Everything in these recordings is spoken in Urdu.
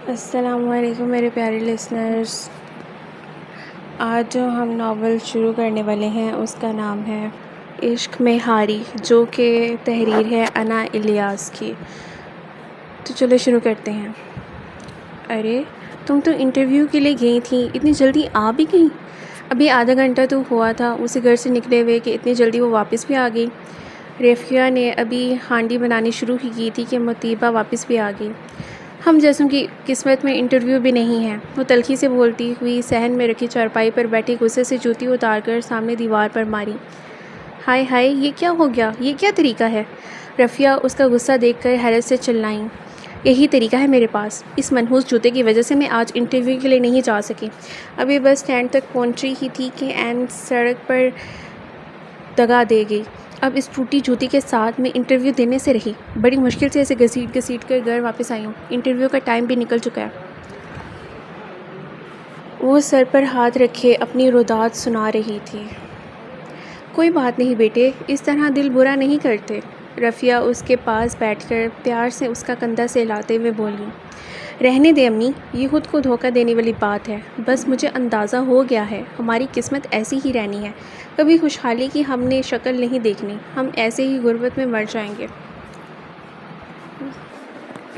السلام علیکم میرے پیارے لسنرز۔ آج جو ہم ناول شروع کرنے والے ہیں اس کا نام ہے عشق میں ہاری، جو کہ تحریر ہے انا الیاس کی۔ تو چلو شروع کرتے ہیں۔ ارے تم تو انٹرویو کے لیے گئی تھیں، اتنی جلدی آ بھی گئی؟ ابھی آدھا گھنٹہ تو ہوا تھا اسے گھر سے نکلے ہوئے کہ اتنی جلدی وہ واپس بھی آ گئی۔ رفیہ نے ابھی ہانڈی بنانی شروع ہی کی تھی کہ مطیبہ واپس بھی آ گئی۔ ہم جیسوں کی قسمت میں انٹرویو بھی نہیں ہے، وہ تلخی سے بولتی ہوئی صحن میں رکھی چارپائی پر بیٹھی غصے سے جوتی اتار کر سامنے دیوار پر ماری۔ ہائے ہائے، یہ کیا ہو گیا؟ یہ کیا طریقہ ہے؟ رفیہ اس کا غصہ دیکھ کر حیرت سے چلائیں۔ یہی طریقہ ہے میرے پاس، اس منحوس جوتے کی وجہ سے میں آج انٹرویو کے لیے نہیں جا سکی۔ ابھی بس اسٹینڈ تک پہنچی ہی تھی کہ عین سڑک پر دگا دے گئی۔ اب اس ٹوٹی جوتی کے ساتھ میں انٹرویو دینے سے رہی، بڑی مشکل سے اسے گھسیٹ گھسیٹ کر گھر واپس آئی ہوں۔ انٹرویو کا ٹائم بھی نکل چکا ہے۔ وہ سر پر ہاتھ رکھے اپنی رودات سنا رہی تھی۔ کوئی بات نہیں بیٹے، اس طرح دل برا نہیں کرتے۔ رفیہ اس کے پاس بیٹھ کر پیار سے اس کا کندھا سہلاتے ہوئے بولی۔ رہنے دے امی، یہ خود کو دھوکہ دینے والی بات ہے۔ بس مجھے اندازہ ہو گیا ہے ہماری قسمت ایسی ہی رہنی ہے، کبھی خوشحالی کی ہم نے شکل نہیں دیکھنی، ہم ایسے ہی غربت میں مر جائیں گے۔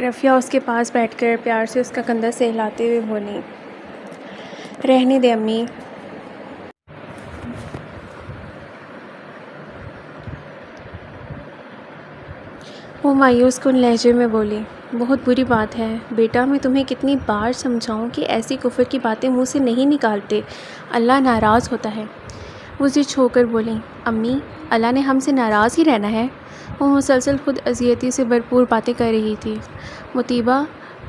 رفیہ اس کے پاس بیٹھ کر پیار سے اس کا کندھا سہلاتے ہوئے بولی۔ رہنے دے امی۔ وہ مایوس کن لہجے میں بولی۔ بہت بری بات ہے بیٹا، میں تمہیں کتنی بار سمجھاؤں کہ ایسی کفر کی باتیں منہ سے نہیں نکالتے، اللہ ناراض ہوتا ہے۔ وہ ضد ہو کر بولی۔ امی، اللہ نے ہم سے ناراض ہی رہنا ہے؟ وہ مسلسل خود اذیتی سے بھرپور باتیں کر رہی تھی۔ مطیبہ،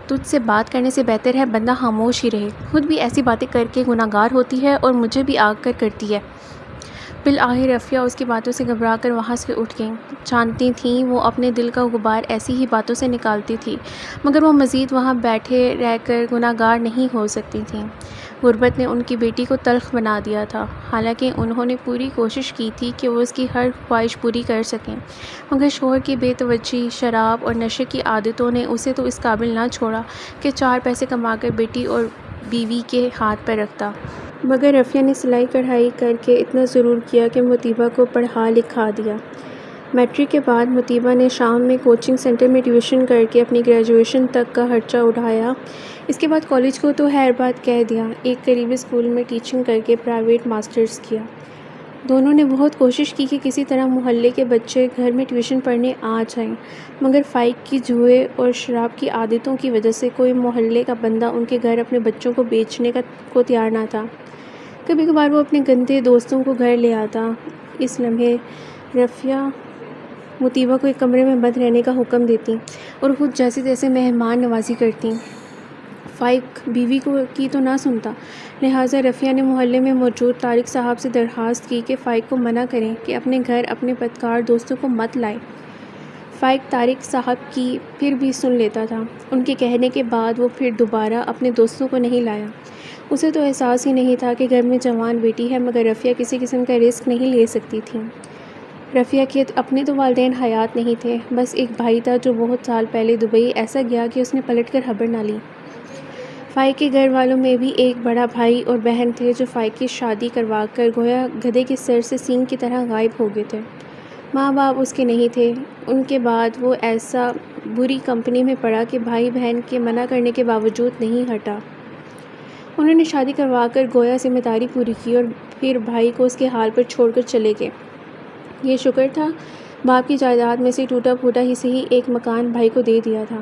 تجھ سے بات کرنے سے بہتر ہے بندہ خاموش ہی رہے، خود بھی ایسی باتیں کر کے گناہگار ہوتی ہے اور مجھے بھی آ کر کرتی ہے۔ بالآخر رفیہ اس کی باتوں سے گھبرا کر وہاں سے اٹھ گئی۔ جانتی تھیں وہ اپنے دل کا غبار ایسی ہی باتوں سے نکالتی تھی، مگر وہ مزید وہاں بیٹھے رہ کر گناہگار نہیں ہو سکتی تھیں۔ غربت نے ان کی بیٹی کو تلخ بنا دیا تھا، حالانکہ انہوں نے پوری کوشش کی تھی کہ وہ اس کی ہر خواہش پوری کر سکیں، مگر شوہر کی بے توجہی، شراب اور نشے کی عادتوں نے اسے تو اس قابل نہ چھوڑا کہ 4 پیسے کما کر بیٹی اور بیوی کے ہاتھ پر رکھتا۔ مگر رفیہ نے سلائی کڑھائی کر کے اتنا ضرور کیا کہ مطیبہ کو پڑھا لکھا دیا۔ میٹرک کے بعد مطیبہ نے شام میں کوچنگ سینٹر میں ٹیوشن کر کے اپنی گریجویشن تک کا خرچہ اٹھایا۔ اس کے بعد کالج کو تو خیر بات کہہ دیا، ایک قریبی اسکول میں ٹیچنگ کر کے پرائیویٹ ماسٹرز کیا۔ دونوں نے بہت کوشش کی کہ کسی طرح محلے کے بچے گھر میں ٹیوشن پڑھنے آ جائیں، مگر فائق کی جوئے اور شراب کی عادتوں کی وجہ سے کوئی محلے کا بندہ ان کے گھر اپنے بچوں کو بیچنے کو تیار نہ تھا۔ کبھی کبھار وہ اپنے گندے دوستوں کو گھر لے آتا۔ اس لمحے رفیہ مطیبہ کو ایک کمرے میں بند رہنے کا حکم دیتی اور خود جیسے تیسے مہمان نوازی کرتی۔ فائق بیوی کی تو نہ سنتا، لہٰذا رفیہ نے محلے میں موجود طارق صاحب سے درخواست کی کہ فائق کو منع کریں کہ اپنے گھر اپنے بدکار دوستوں کو مت لائے۔ فائق طارق صاحب کی پھر بھی سن لیتا تھا۔ ان کے کہنے کے بعد وہ پھر دوبارہ اپنے دوستوں کو نہیں لایا۔ اسے تو احساس ہی نہیں تھا کہ گھر میں جوان بیٹی ہے، مگر رفیہ کسی قسم کا رسک نہیں لے سکتی تھی۔ رفیہ کے اپنے تو والدین حیات نہیں تھے، بس ایک بھائی تھا جو بہت سال پہلے دبئی ایسا گیا کہ اس نے پلٹ کر خبر نہ لی۔ فائق کے گھر والوں میں بھی ایک بڑا بھائی اور بہن تھے جو فائق کی شادی کروا کر گویا گدھے کے سر سے سینگ کی طرح غائب ہو گئے تھے۔ ماں باپ اس کے نہیں تھے۔ ان کے بعد وہ ایسا بری کمپنی میں پڑا کہ بھائی بہن کے منع کرنے کے باوجود نہیں ہٹا۔ انہوں نے شادی کروا کر گویا ذمہ داری پوری کی اور پھر بھائی کو اس کے حال پر چھوڑ کر چلے گئے۔ یہ شکر تھا باپ کی جائیداد میں سے ٹوٹا پھوٹا ہی صحیح ایک مکان بھائی کو دے دیا تھا۔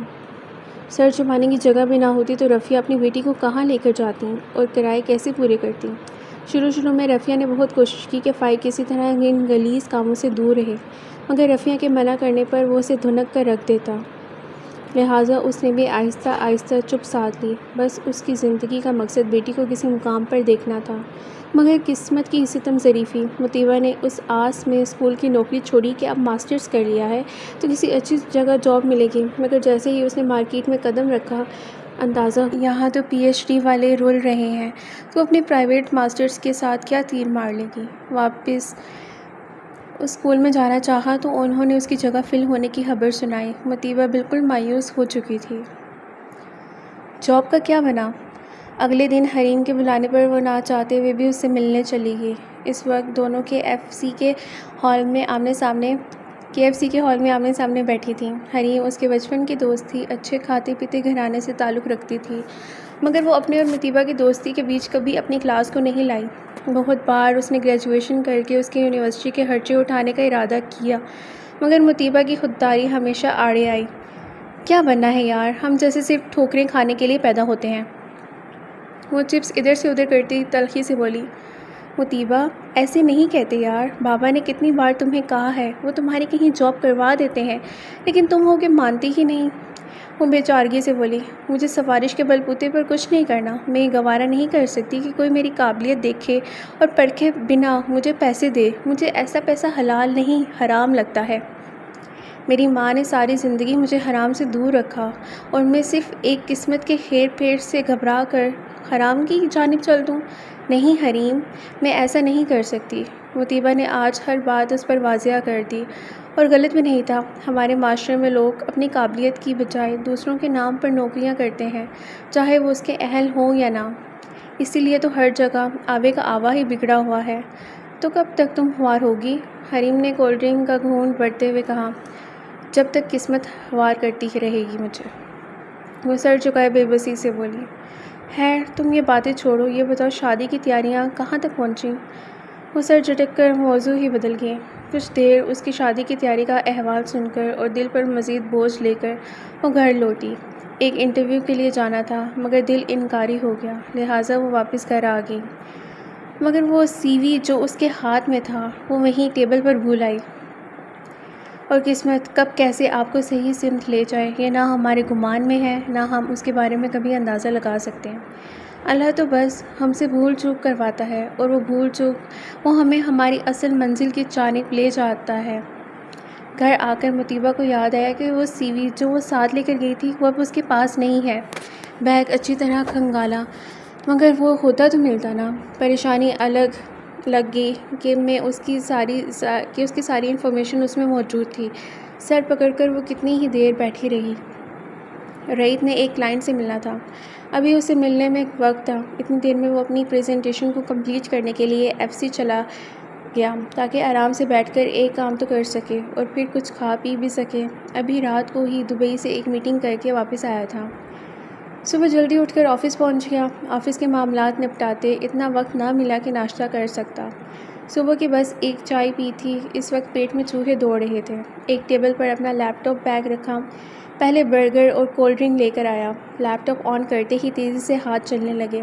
سر چھپانے کی جگہ بھی نہ ہوتی تو رفیہ اپنی بیٹی کو کہاں لے کر جاتی اور کرائے کیسے پورے کرتی؟ شروع میں رفیہ نے بہت کوشش کی کہ فائق کسی طرح ان غلیظ کاموں سے دور رہے، مگر رفیہ کے منع کرنے پر وہ اسے دھنک کر رکھ دیتا، لہٰذا اس نے بھی آہستہ آہستہ چپ سادھ لی۔ بس اس کی زندگی کا مقصد بیٹی کو کسی مقام پر دیکھنا تھا، مگر قسمت کی ستم ظریفی، مطیبہ نے اس آس میں اسکول کی نوکری چھوڑی کہ اب ماسٹرز کر لیا ہے تو کسی اچھی جگہ جاب ملے گی، مگر جیسے ہی اس نے مارکیٹ میں قدم رکھا، اندازہ یہاں تو پی ایچ ڈی والے رول رہے ہیں، تو اپنے پرائیویٹ ماسٹرز کے ساتھ کیا تیر مار لے گی۔ واپس اسکول میں جانا چاہا تو انہوں نے اس کی جگہ فل ہونے کی خبر سنائی۔ مطیبہ بالکل مایوس ہو چکی تھی۔ جاب کا کیا بنا؟ اگلے دن حریم کے بلانے پر وہ نہ چاہتے ہوئے بھی اس سے ملنے چلی گئی۔ اس وقت دونوں کے ایف سی کے ہال میں آمنے سامنے بیٹھی تھیں۔ حریم اس کے بچپن کی دوست تھی، اچھے کھاتے پیتے گھرانے سے تعلق رکھتی تھی، مگر وہ اپنے اور مطیبہ کی دوستی کے بیچ کبھی اپنی کلاس کو نہیں لائی۔ بہت بار اس نے گریجویشن کر کے اس کے یونیورسٹی کے خرچے اٹھانے کا ارادہ کیا، مگر مطیبہ کی خودداری ہمیشہ آڑے آئی۔ کیا بننا ہے یار، ہم جیسے صرف ٹھوکریں کھانے کے لیے پیدا ہوتے ہیں۔ وہ چپس ادھر سے ادھر کرتی تلخی سے بولی۔ مطیبہ ایسے نہیں کہتے یار، بابا نے کتنی بار تمہیں کہا ہے، وہ تمہاری کہیں جاب کروا دیتے ہیں، لیکن تم ہو کہ مانتی ہی نہیں۔ وہ بے چارگی سے بولی، مجھے سفارش کے بل بوتے پر کچھ نہیں کرنا، میں یہ گوارا نہیں کر سکتی کہ کوئی میری قابلیت دیکھے اور پرکھے بنا مجھے پیسے دے۔ مجھے ایسا پیسہ حلال نہیں، حرام لگتا ہے۔ میری ماں نے ساری زندگی مجھے حرام سے دور رکھا اور میں صرف ایک قسمت کے ہیر پھیر سے گھبرا کر حرام کی جانب چل دوں؟ نہیں حریم، میں ایسا نہیں کر سکتی۔ مطیبہ نے آج ہر بات اس پر واضح کر دی، اور غلط بھی نہیں تھا۔ ہمارے معاشرے میں لوگ اپنی قابلیت کی بجائے دوسروں کے نام پر نوکریاں کرتے ہیں، چاہے وہ اس کے اہل ہوں یا نہ۔ اسی لیے تو ہر جگہ آوے کا آوا ہی بگڑا ہوا ہے۔ تو کب تک تم خوار ہوگی؟ حریم نے کولڈ ڈرنک کا گھونٹ بھرتے ہوئے کہا۔ جب تک قسمت خوار کرتی ہی رہے گی مجھے۔ وہ سر جھکائے بے بسی سے بولی۔ خیر تم یہ باتیں چھوڑو، یہ بتاؤ شادی کی تیاریاں کہاں تک پہنچیں؟ وہ سر جھٹک کر موضوع ہی بدل گئے۔ کچھ دیر اس کی شادی کی تیاری کا احوال سن کر اور دل پر مزید بوجھ لے کر وہ گھر لوٹی۔ ایک انٹرویو کے لیے جانا تھا، مگر دل انکاری ہو گیا، لہٰذا وہ واپس گھر آ گئی۔ مگر وہ سی وی جو اس کے ہاتھ میں تھا وہ وہیں ٹیبل پر بھول آئی۔ اور قسمت کب کیسے آپ کو صحیح سمت لے جائے، یہ نہ ہمارے گمان میں ہے، نہ ہم اس کے بارے میں کبھی اندازہ لگا سکتے ہیں۔ اللہ تو بس ہم سے بھول چوک کرواتا ہے، اور وہ بھول چوک وہ ہمیں ہماری اصل منزل کی جانب لے جاتا ہے۔ گھر آ کر مطیبہ کو یاد آیا کہ وہ سی وی جو وہ ساتھ لے کر گئی تھی وہ اب اس کے پاس نہیں ہے۔ بیگ اچھی طرح کھنگالا، مگر وہ ہوتا تو ملتا نا۔ پریشانی الگ لگ گئی کہ اس کی ساری انفارمیشن اس میں موجود تھی۔ سر پکڑ کر وہ کتنی ہی دیر بیٹھی رہی۔ رعیت نے ایک کلائنٹ سے ملنا تھا، ابھی اسے ملنے میں وقت تھا۔ اتنی دیر میں وہ اپنی پریزنٹیشن کو کمپلیٹ کرنے کے لیے ایف سی چلا گیا تاکہ آرام سے بیٹھ کر ایک کام تو کر سکے اور پھر کچھ کھا پی بھی سکے۔ ابھی رات کو ہی دبئی سے ایک میٹنگ کر کے واپس آیا تھا۔ صبح جلدی اٹھ کر آفس پہنچ گیا۔ آفس کے معاملات نپٹاتے اتنا وقت نہ ملا کہ ناشتہ کر سکتا۔ صبح کی بس ایک چائے پی تھی، اس وقت پیٹ میں چوہے دوڑ رہے تھے۔ ایک ٹیبل پر اپنا لیپ ٹاپ بیگ رکھا، پہلے برگر اور کولڈ ڈرنک لے کر آیا۔ لیپ ٹاپ آن کرتے ہی تیزی سے ہاتھ چلنے لگے،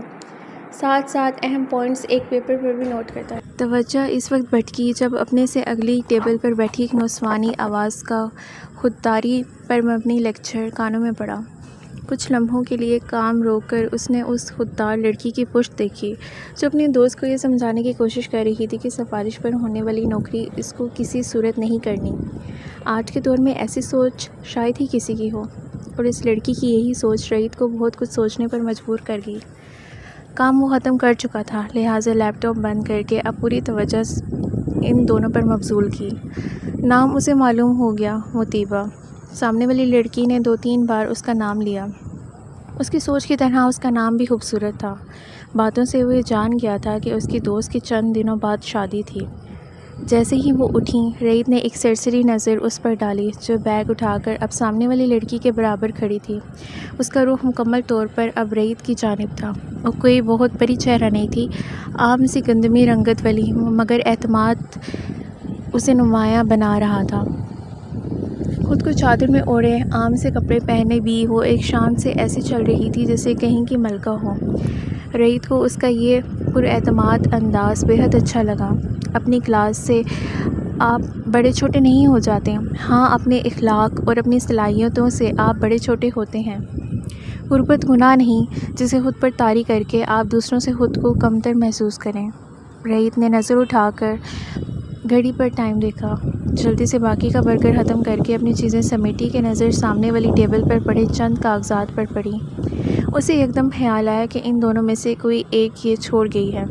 ساتھ ساتھ اہم پوائنٹس ایک پیپر پر بھی نوٹ کرتا ہے۔ توجہ اس وقت بھٹکی جب اپنے سے اگلی ٹیبل پر بیٹھی ایک نسوانی آواز کا خودداری پر مبنی لیکچر کانوں میں پڑا۔ کچھ لمحوں کے لیے کام روک کر اس نے اس خوددار لڑکی کی پشت دیکھی جو اپنے دوست کو یہ سمجھانے کی کوشش کر رہی تھی کہ سفارش پر ہونے والی نوکری اس کو کسی صورت نہیں کرنی۔ آج کے دور میں ایسی سوچ شاید ہی کسی کی ہو، اور اس لڑکی کی یہی سوچ رعیت کو بہت کچھ سوچنے پر مجبور کر گئی۔ کام وہ ختم کر چکا تھا، لہٰذا لیپ ٹاپ بند کر کے اب پوری توجہ ان دونوں پر مبذول کی۔ نام اسے معلوم ہو گیا، مطیبہ۔ سامنے والی لڑکی نے 2-3 بار اس کا نام لیا۔ اس کی سوچ کی طرح اس کا نام بھی خوبصورت تھا۔ باتوں سے وہ جان گیا تھا کہ اس کی دوست کی چند دنوں بعد شادی تھی۔ جیسے ہی وہ اٹھیں، رعیت نے ایک سرسری نظر اس پر ڈالی جو بیگ اٹھا کر اب سامنے والی لڑکی کے برابر کھڑی تھی۔ اس کا رخ مکمل طور پر اب رعیت کی جانب تھا۔ وہ کوئی بہت بڑی چہرہ نہیں تھی، عام سی گندمی رنگت والی، مگر اعتماد اسے نمایاں بنا رہا تھا۔ خود کو چادر میں اوڑھے، عام سے کپڑے پہنے بھی وہ ایک شان سے ایسے چل رہی تھی جیسے کہیں کی ملکہ ہو۔ رعیت کو اس کا یہ پراعتماد انداز بے حد اچھا لگا۔ اپنی کلاس سے آپ بڑے چھوٹے نہیں ہو جاتے، ہاں اپنے اخلاق اور اپنی صلاحیتوں سے آپ بڑے چھوٹے ہوتے ہیں۔ غربت گناہ نہیں جسے خود پر طاری کر کے آپ دوسروں سے خود کو کمتر محسوس کریں۔ رعیت نے نظر اٹھا کر گھڑی پر ٹائم دیکھا، جلدی سے باقی کا برگر ختم کر کے اپنی چیزیں سمیٹی کہ نظر سامنے والی ٹیبل پر پڑے چند کاغذات پر پڑی۔ اسے یکدم خیال آیا کہ ان دونوں میں سے کوئی ایک یہ چھوڑ گئی ہے۔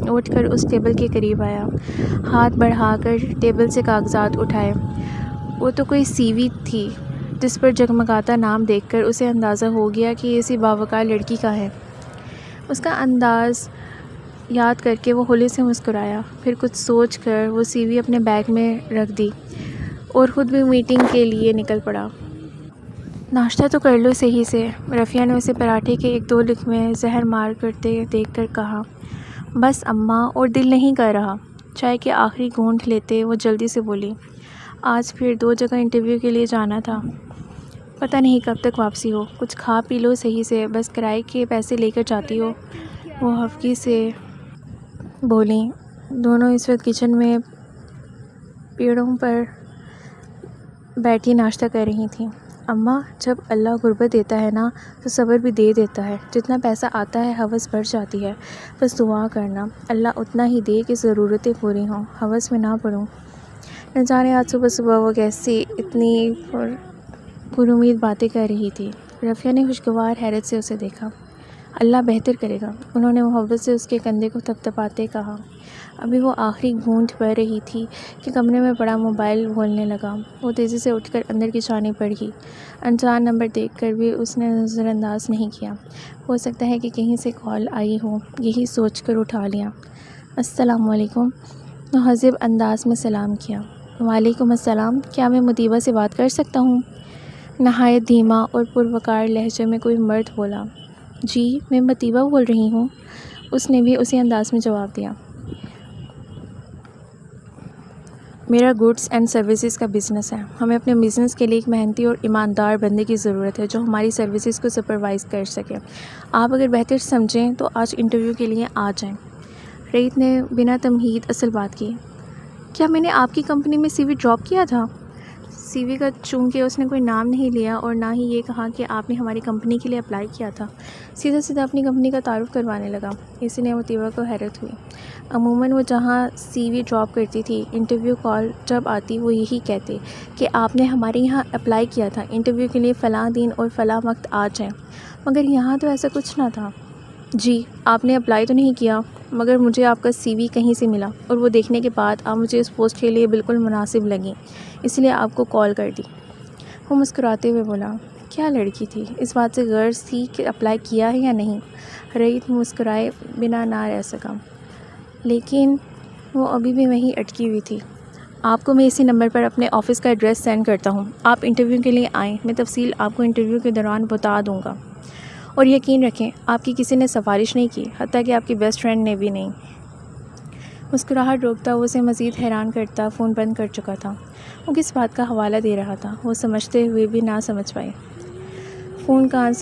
اٹھ کر اس ٹیبل کے قریب آیا، ہاتھ بڑھا کر ٹیبل سے کاغذات اٹھائے۔ وہ تو کوئی سی وی تھی جس پر جگمگاتا نام دیکھ کر اسے اندازہ ہو گیا کہ یہ اسی باوقار لڑکی کا ہے۔ اس کا انداز یاد کر کے وہ ہولے سے مسکرایا، پھر کچھ سوچ کر وہ سی وی اپنے بیگ میں رکھ دی اور خود بھی میٹنگ کے لیے نکل پڑا۔ ناشتہ تو کر لو صحیح سے، رفیہ نے اسے پراٹھے کے ایک دو لقمے زہر مار کرتے دیکھ کر کہا۔ بس اماں، اور دل نہیں کر رہا۔ چائے کے آخری گھونٹ لیتے وہ جلدی سے بولی، آج پھر 2 جگہ انٹرویو کے لیے جانا تھا، پتہ نہیں کب تک واپسی ہو، کچھ کھا پی لو صحیح سے، بس کرائے کے پیسے لے کر جاتی ہو، وہ ہفکی سے بولیں۔ دونوں اس وقت کچن میں پیڑوں پر بیٹھی ناشتہ کر رہی تھیں۔ اماں، جب اللہ غربت دیتا ہے نا تو صبر بھی دے دیتا ہے، جتنا پیسہ آتا ہے ہوس بڑھ جاتی ہے، بس دعا کرنا اللہ اتنا ہی دے کہ ضرورتیں پوری ہوں، ہوس میں نہ پڑوں۔ نہ جانے آج صبح صبح وہ کیسی اتنی پر امید باتیں کر رہی تھی۔ رفیہ نے خوشگوار حیرت سے اسے دیکھا۔ اللہ بہتر کرے گا، انہوں نے محبت سے اس کے کندھے کو تھپتھپاتے کہا۔ ابھی وہ آخری گھونٹ بھر رہی تھی کہ کمرے میں پڑا موبائل بولنے لگا۔ وہ تیزی سے اٹھ کر اندر کی جانب بڑھی۔ انجان نمبر دیکھ کر بھی اس نے نظر انداز نہیں کیا، ہو سکتا ہے کہ کہیں سے کال آئی ہو، یہی سوچ کر اٹھا لیا۔ السلام علیکم، مہذب انداز میں سلام کیا۔ وعلیکم السلام، کیا میں مطیبہ سے بات کر سکتا ہوں؟ نہایت دھیما اور پروقار لہجے میں کوئی مرد بولا۔ جی، میں مطیبہ بول رہی ہوں، اس نے بھی اسی انداز میں جواب دیا۔ میرا گڈس اینڈ سروسز کا بزنس ہے، ہمیں اپنے بزنس کے لیے ایک محنتی اور ایماندار بندے کی ضرورت ہے جو ہماری سروسز کو سپروائز کر سکے۔ آپ اگر بہتر سمجھیں تو آج انٹرویو کے لیے آ جائیں۔ رعیت نے بنا تمہید اصل بات کی۔ کیا میں نے آپ کی کمپنی میں سی وی ڈراپ کیا تھا؟ سی وی کا چونکہ اس نے کوئی نام نہیں لیا اور نہ ہی یہ کہا کہ آپ نے ہماری کمپنی کے لیے اپلائی کیا تھا، سیدھا سیدھا اپنی کمپنی کا تعارف کروانے لگا۔ اس لیے مطیبہ کو حیرت ہوئی۔ عموماً وہ جہاں سی وی ڈراپ کرتی تھی، انٹرویو کال جب آتی وہ یہی کہتے کہ آپ نے ہمارے یہاں اپلائی کیا تھا، انٹرویو کے لیے فلاں دن اور فلاں وقت آ جائیں، مگر یہاں تو ایسا کچھ نہ تھا۔ جی، آپ نے اپلائی تو نہیں کیا، مگر مجھے آپ کا سی وی کہیں سے ملا اور وہ دیکھنے کے بعد آپ مجھے اس پوسٹ کے لیے بالکل مناسب لگیں، اس لیے آپ کو کال کر دی۔ وہ مسکراتے ہوئے بولا۔ کیا لڑکی تھی، اس بات سے غرض تھی کہ اپلائی کیا ہے یا نہیں؟ رعیت مسکرائے بنا نہ رہ سکا، لیکن وہ ابھی بھی وہیں اٹکی ہوئی تھی۔ آپ کو میں اسی نمبر پر اپنے آفس کا ایڈریس سینڈ کرتا ہوں، آپ انٹرویو کے لیے آئیں، میں تفصیل آپ کو انٹرویو کے دوران بتا دوں گا، اور یقین رکھیں آپ کی کسی نے سفارش نہیں کی، حتیٰ کہ آپ کی بیسٹ فرینڈ نے بھی نہیں۔ مسکراہٹ روکتا وہ اسے مزید حیران کرتا فون بند کر چکا تھا۔ وہ کس بات کا حوالہ دے رہا تھا، وہ سمجھتے ہوئے بھی نہ سمجھ پائے۔ فون کان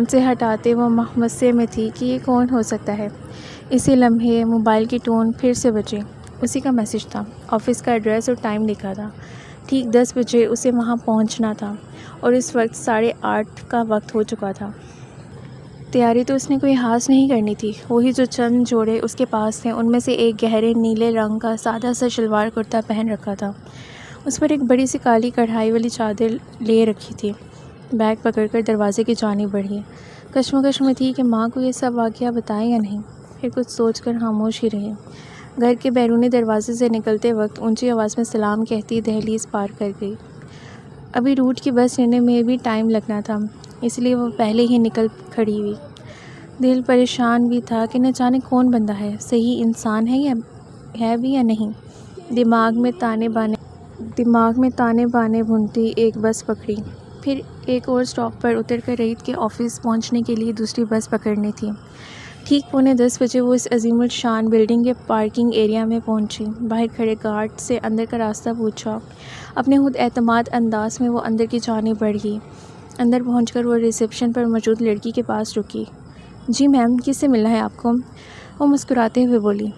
سے ہٹاتے وہ مہوسے میں تھی کہ یہ کون ہو سکتا ہے۔ اسی لمحے موبائل کی ٹون پھر سے بجی۔ اسی کا میسج تھا، آفس کا ایڈریس اور ٹائم لکھا تھا۔ ٹھیک 10 بجے اسے وہاں پہنچنا تھا اور اس وقت 8:30 کا وقت ہو چکا تھا۔ تیاری تو اس نے کوئی خاص نہیں کرنی تھی، وہی جو چند جوڑے اس کے پاس تھے ان میں سے ایک گہرے نیلے رنگ کا سادہ سا شلوار کرتا پہن رکھا تھا، اس پر ایک بڑی سی کالی کڑھائی والی چادر لے رکھی تھی۔ بیگ پکڑ کر دروازے کی جانب بڑھی، کشمکش میں تھی کہ ماں کو یہ سب واقعہ بتائے یا نہیں، پھر کچھ سوچ کر خاموش ہی رہی۔ گھر کے بیرونی دروازے سے نکلتے وقت اونچی آواز میں سلام کہتی دہلیز پار کر گئی۔ ابھی روٹ کی بس لینے میں بھی ٹائم لگنا تھا، اس لیے وہ پہلے ہی نکل کھڑی ہوئی۔ دل پریشان بھی تھا کہ نہ جانے کون بندہ ہے، صحیح انسان ہے بھی یا نہیں۔ دماغ میں تانے بانے بنتی ایک بس پکڑی، پھر ایک اور سٹاپ پر اتر کر رعیت کے آفس پہنچنے کے لیے دوسری بس پکڑنی تھی۔ ٹھیک 9:45 بجے وہ اس عظیم الشان بلڈنگ کے پارکنگ ایریا میں پہنچی۔ باہر کھڑے گارڈ سے اندر کا راستہ پوچھا۔ اپنے خود اعتماد انداز میں وہ اندر کی جانب بڑھی۔ اندر پہنچ کر وہ ریسیپشن پر موجود لڑکی کے پاس رکی۔ جی میم، کس سے ملنا ہے آپ کو؟ وہ مسکراتے ہوئے بولی۔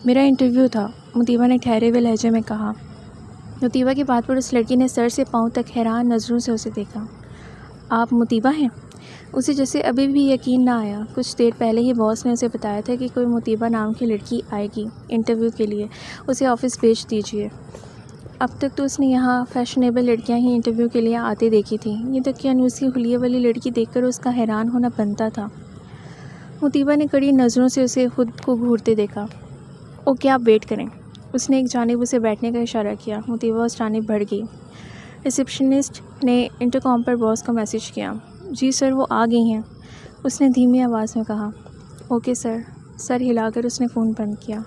میرا انٹرویو تھا، مطیبہ نے ٹھہرے ہوئے لہجے میں کہا۔ مطیبہ کی بات پر اس لڑکی نے سر سے پاؤں تک حیران نظروں سے اسے دیکھا۔ آپ مطیبہ ہیں؟ اسے جیسے ابھی بھی یقین نہ آیا۔ کچھ دیر پہلے ہی باس نے اسے بتایا تھا کہ کوئی مطیبہ نام کی لڑکی آئے گی انٹرویو کے لیے، اسے آفس بھیج دیجیے۔ اب تک تو اس نے یہاں فیشنیبل لڑکیاں ہی انٹرویو کے لیے آتے دیکھی تھیں، یہ دقیانوسی حلیے والی لڑکی دیکھ کر اس کا حیران ہونا بنتا تھا۔ مطیبہ نے کڑی نظروں سے اسے خود کو گھورتے دیکھا۔ اوکے، آپ ویٹ کریں۔ اس نے ایک جانب اسے بیٹھنے کا اشارہ کیا۔ مطیبہ اس جانب بڑھ گئی۔ ریسیپشنسٹ نے انٹرکام پر باس کو میسج کیا۔ جی سر، وہ آ گئی ہیں، اس نے دھیمی آواز میں کہا۔ Okay sir. سر ہلا کر اس نے فون بند کیا۔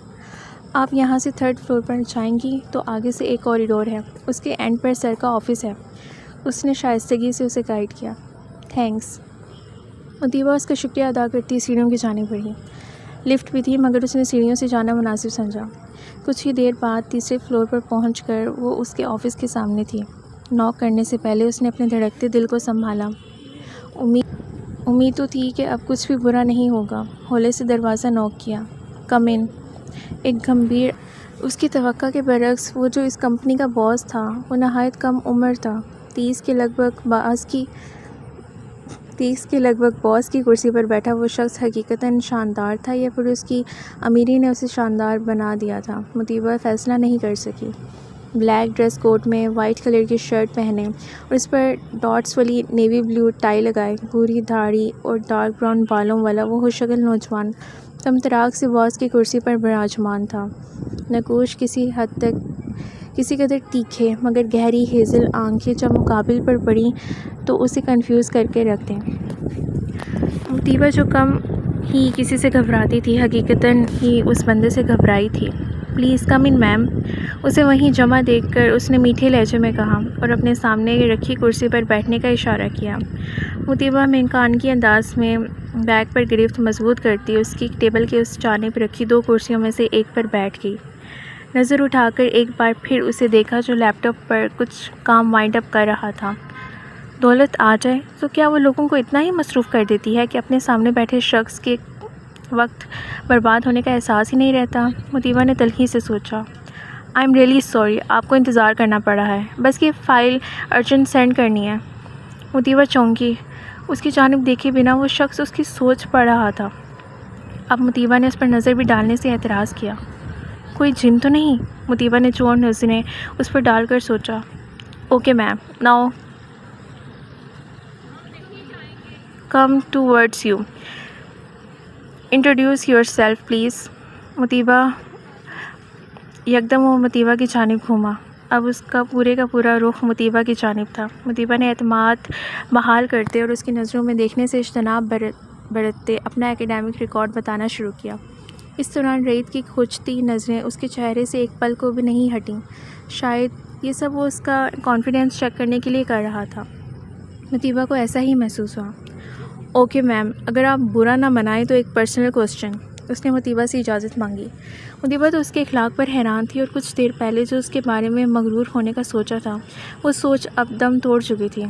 آپ یہاں سے 3rd فلور پر جائیں گی تو آگے سے ایک کوریڈور ہے، اس کے اینڈ پر سر کا آفس ہے۔ اس نے شائستگی سے اسے گائیڈ کیا۔ تھینکس۔ مطیبہ اس کا شکریہ ادا کرتی سیڑھیوں کی جانب بڑھی۔ لفٹ بھی تھی مگر اس نے سیڑھیوں سے جانا مناسب سمجھا۔ کچھ ہی دیر بعد 3رے فلور پر پہنچ کر وہ اس کے آفس کے سامنے تھی۔ ناک کرنے سے پہلے اس نے اپنے دھڑکتے دل کو سنبھالا۔ امید تو تھی کہ اب کچھ بھی برا نہیں ہوگا۔ ہولے سے دروازہ ناک کیا۔ کم ان۔ ایک گمبھیر اس کی توقع کے برعکس وہ جو اس کمپنی کا باس تھا وہ نہایت کم عمر تھا۔ 30 کے لگ بھگ باس کی کرسی پر بیٹھا وہ شخص حقیقتاً شاندار تھا یا پھر اس کی امیری نے اسے شاندار بنا دیا تھا، مطیبہ فیصلہ نہیں کر سکی۔ بلیک ڈریس کوٹ میں وائٹ کلر کی شرٹ پہنے اور اس پر ڈاٹس والی نیوی بلیو ٹائی لگائے، پوری داڑھی اور ڈارک براؤن بالوں والا وہ خوش شکل نوجوان طمطراق سے باس کی کرسی پر براجمان تھا۔ نقوش کسی قدر تیکھے مگر گہری ہیزل آنکھیں جب مقابل پر پڑیں تو اسے کنفیوز کر کے رکھ دیں۔ مطیبہ جو کم ہی کسی سے گھبراتی تھی حقیقتاً ہی اس بندے سے گھبرائی تھی۔ پلیز کم ان میم، اسے وہیں جمع دیکھ کر اس نے میٹھے لہجے میں کہا اور اپنے سامنے رکھی کرسی پر بیٹھنے کا اشارہ کیا۔ مطیبہ مینکانگی انداز میں بیگ پر گرفت مضبوط کرتی اس کی ٹیبل کے اس جانب رکھی 2 کرسیوں میں سے ایک پر بیٹھ گئی۔ نظر اٹھا کر ایک بار پھر اسے دیکھا جو لیپ ٹاپ پر کچھ کام وائنڈ اپ کر رہا تھا۔ دولت آ جائے تو کیا وہ لوگوں کو اتنا ہی مصروف کر دیتی ہے کہ اپنے سامنے بیٹھے شخص کے وقت برباد ہونے کا احساس ہی نہیں رہتا؟ مطیبہ نے تلخی سے سوچا۔ آئی ایم ریئلی سوری آپ کو انتظار کرنا پڑا ہے، بس یہ فائل ارجنٹ سینڈ کرنی ہے۔ مطیبہ چونکی، اس کی جانب دیکھے بنا وہ شخص اس کی سوچ پڑ رہا تھا۔ اب مطیبہ نے اس پر نظر بھی ڈالنے سے اعتراض کیا۔ کوئی جن تو نہیں؟ مطیبہ نے چور نظریں اس پر ڈال کر سوچا۔ Okay ma'am, now come towards you, introduce yourself please. یکدم وہ مطیبہ کی جانب گھوما۔ اب اس کا پورا رخ مطیبہ کی جانب تھا۔ مطیبہ نے اعتماد بحال کرتے اور اس کی نظروں میں دیکھنے سے اجتناب برتتے اپنا اکیڈیمک ریکارڈ بتانا شروع کیا۔ اس دوران ریت کی کھنچتی نظریں اس کے چہرے سے ایک پل کو بھی نہیں ہٹیں۔ شاید یہ سب وہ اس کا کانفیڈنس چیک کرنے کے لیے کر رہا تھا۔ مطیبہ کو ایسا ہی محسوس ہوا۔ اوکے میم، اگر آپ برا نہ منائیں تو ایک پرسنل کوسچن۔ اس نے مطیبہ سے اجازت مانگی۔ مطیبہ تو اس کے اخلاق پر حیران تھی اور کچھ دیر پہلے جو اس کے بارے میں مغرور ہونے کا سوچا تھا وہ سوچ اب دم توڑ چکی تھی۔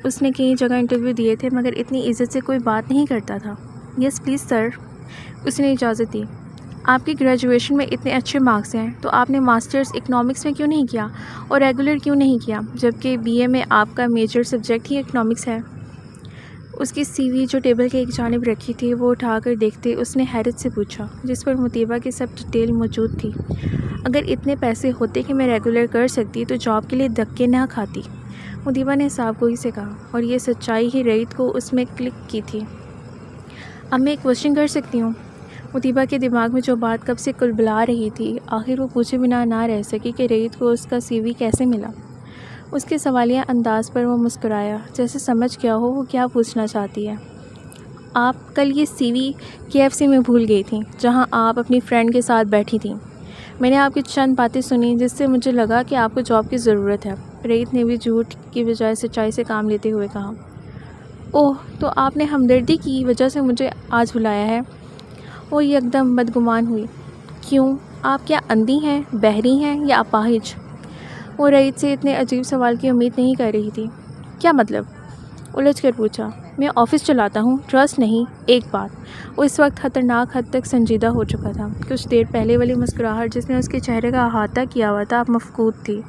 اس نے کئی جگہ انٹرویو دیے تھے مگر اتنی عزت سے کوئی بات نہیں کرتا تھا۔ یس پلیز سر، اس نے اجازت دی۔ آپ کی گریجویشن میں اتنے اچھے مارکس ہیں تو آپ نے ماسٹرز اکنامکس میں کیوں نہیں کیا اور ریگولر کیوں نہیں کیا جبکہ بی اے میں آپ کا میجر سبجیکٹ ہی اکنامکس ہے؟ اس کی سی وی جو ٹیبل کے ایک جانب رکھی تھی وہ اٹھا کر دیکھتے اس نے حیرت سے پوچھا، جس پر مطیبہ کی سب ڈیٹیل موجود تھی۔ اگر اتنے پیسے ہوتے کہ میں ریگولر کر سکتی تو جاب کے لیے دھکے نہ کھاتی، مطیبہ نے صاحب گوئی سے کہا، اور یہ سچائی ہی ریت کو اس میں کلک کی تھی۔ اب میں ایک کوشچن کر سکتی ہوں؟ مطیبہ کے دماغ میں جو بات کب سے کلبلا رہی تھی آخر وہ پوچھے بنا نہ رہ سکی کہ ریت کو اس کا سی وی کیسے ملا۔ اس کے سوالیہ انداز پر وہ مسکرایا، جیسے سمجھ گیا ہو وہ کیا پوچھنا چاہتی ہے۔ آپ کل یہ سی وی KFC میں بھول گئی تھیں جہاں آپ اپنی فرینڈ کے ساتھ بیٹھی تھیں۔ میں نے آپ کی چند باتیں سنی جس سے مجھے لگا کہ آپ کو جاب کی ضرورت ہے۔ ریت نے بھی جھوٹ کی بجائے سچائی سے کام لیتے ہوئے کہا۔ اوہ، تو آپ نے ہمدردی کی وجہ سے مجھے آج بلایا ہے؟ وہ یکدم بدگمان ہوئی۔ کیوں؟ آپ کیا اندھی ہیں، بہری ہیں یا اپاہج؟ وہ ریت سے اتنے عجیب سوال کی امید نہیں کر رہی تھی۔ کیا مطلب؟ الجھ کر پوچھا۔ میں آفس چلاتا ہوں، ٹرسٹ نہیں، ایک بات۔ وہ اس وقت خطرناک حد تک سنجیدہ ہو چکا تھا۔ کچھ دیر پہلے والی مسکراہٹ جس نے اس کے چہرے کا احاطہ کیا ہوا تھا اب مفقود تھی۔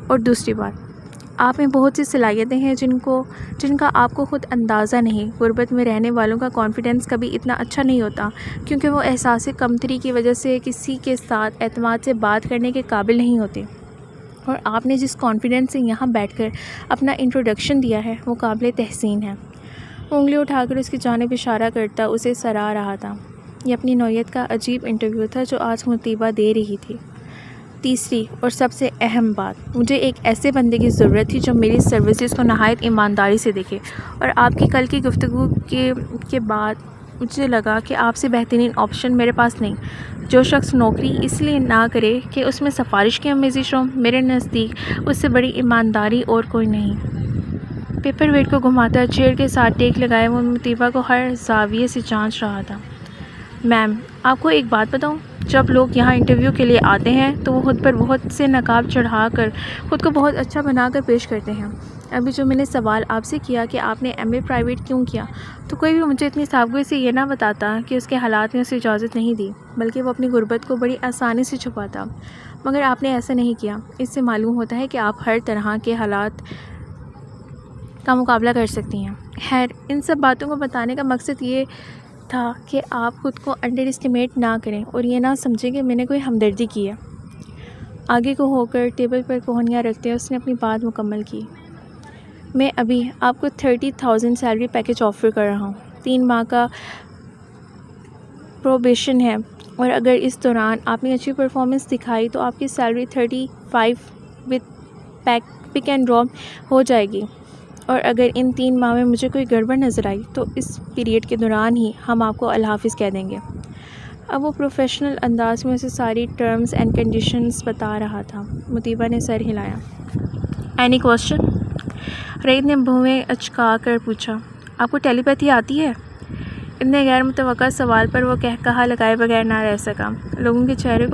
اور دوسری بات، آپ میں بہت سی صلاحیتیں ہیں جن کا آپ کو خود اندازہ نہیں۔ غربت میں رہنے والوں کا کانفیڈنس کبھی اتنا اچھا نہیں ہوتا کیونکہ وہ احساس کمتری کی وجہ سے کسی کے ساتھ اعتماد سے بات کرنے کے قابل نہیں ہوتے، اور آپ نے جس کانفیڈنس سے یہاں بیٹھ کر اپنا انٹروڈکشن دیا ہے وہ قابل تحسین ہے۔ انگلی اٹھا کر اس کی جانب اشارہ کرتا اسے سراہ رہا تھا۔ یہ اپنی نوعیت کا عجیب انٹرویو تھا جو آج مطیبہ دے رہی تھی۔ تیسری اور سب سے اہم بات، مجھے ایک ایسے بندے کی ضرورت تھی جو میری سروسز کو نہایت ایمانداری سے دیکھے، اور آپ کی کل کی گفتگو کے بعد مجھے لگا کہ آپ سے بہترین آپشن میرے پاس نہیں۔ جو شخص نوکری اس لیے نہ کرے کہ اس میں سفارش کی آمیزش ہو، میرے نزدیک اس سے بڑی ایمانداری اور کوئی نہیں۔ پیپر ویٹ کو گھماتا چیئر کے ساتھ ٹیک لگائے وہ مطیبہ کو ہر زاویے سے جانچ رہا تھا۔ میم، آپ کو ایک بات بتاؤں، جب لوگ یہاں انٹرویو کے لیے آتے ہیں تو وہ خود پر بہت سے نقاب چڑھا کر خود کو بہت اچھا بنا کر پیش کرتے ہیں۔ ابھی جو میں نے سوال آپ سے کیا کہ آپ نے ایم اے پرائیویٹ کیوں کیا، تو کوئی بھی مجھے اتنی صافگوئی سے یہ نہ بتاتا کہ اس کے حالات نے اسے اجازت نہیں دی، بلکہ وہ اپنی غربت کو بڑی آسانی سے چھپاتا۔ مگر آپ نے ایسا نہیں کیا۔ اس سے معلوم ہوتا ہے کہ آپ ہر طرح کے حالات کا مقابلہ کر سکتی ہیں۔ خیر، ان سب باتوں کو بتانے کا مقصد یہ تھا کہ آپ خود کو انڈر اسٹیمیٹ نہ کریں اور یہ نہ سمجھیں کہ میں نے کوئی ہمدردی کی ہے۔ آگے کو ہو کر ٹیبل پر کوہنیاں رکھتے اس نے اپنی بات مکمل کی۔ میں ابھی آپ کو 30,000 سیلری پیکیج آفر کر رہا ہوں۔ 3 ماہ کا پروبیشن ہے، اور اگر اس دوران آپ نے اچھی پرفارمنس دکھائی تو آپ کی salary 35 with pick and drop ہو جائے گی، اور اگر ان 3 ماہ میں مجھے کوئی گڑبڑ نظر آئی تو اس پیریڈ کے دوران ہی ہم آپ کو اللہ حافظ کہہ دیں گے۔ اب وہ پروفیشنل انداز میں اسے ساری ٹرمز اینڈ کنڈیشنز بتا رہا تھا۔ مطیبہ نے سر ہلایا۔ Any question? ریت نے بھویں اچکا کر پوچھا۔ آپ کو ٹیلی پیتھی آتی ہے؟ اتنے غیر متوقع سوال پر وہ کہا لگائے بغیر نہ رہ سکا۔ لوگوں کے چہروں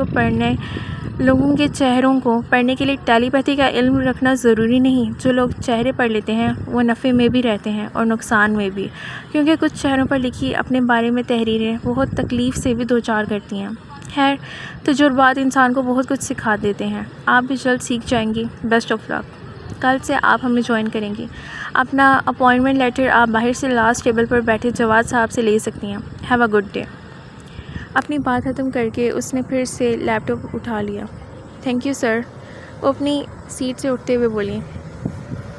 کو پڑھنے کے لیے ٹیلی پیتھی کا علم رکھنا ضروری نہیں۔ جو لوگ چہرے پڑھ لیتے ہیں وہ نفع میں بھی رہتے ہیں اور نقصان میں بھی، کیونکہ کچھ چہروں پر لکھی اپنے بارے میں تحریریں بہت تکلیف سے بھی دوچار کرتی ہیں۔ خیر، تجربات انسان کو بہت کچھ سکھا دیتے ہیں۔ آپ بھی جلد سیکھ جائیں گی۔ بیسٹ آف لک۔ کل سے آپ ہمیں جوائن کریں گی۔ اپنا اپوائنٹمنٹ لیٹر آپ باہر سے لاسٹ ٹیبل پر بیٹھے جواد صاحب سے لے سکتی ہیں۔ Have a good day. اپنی بات ختم کر کے اس نے پھر سے لیپ ٹاپ اٹھا لیا۔ تھینک یو سر، وہ اپنی سیٹ سے اٹھتے ہوئے بولی۔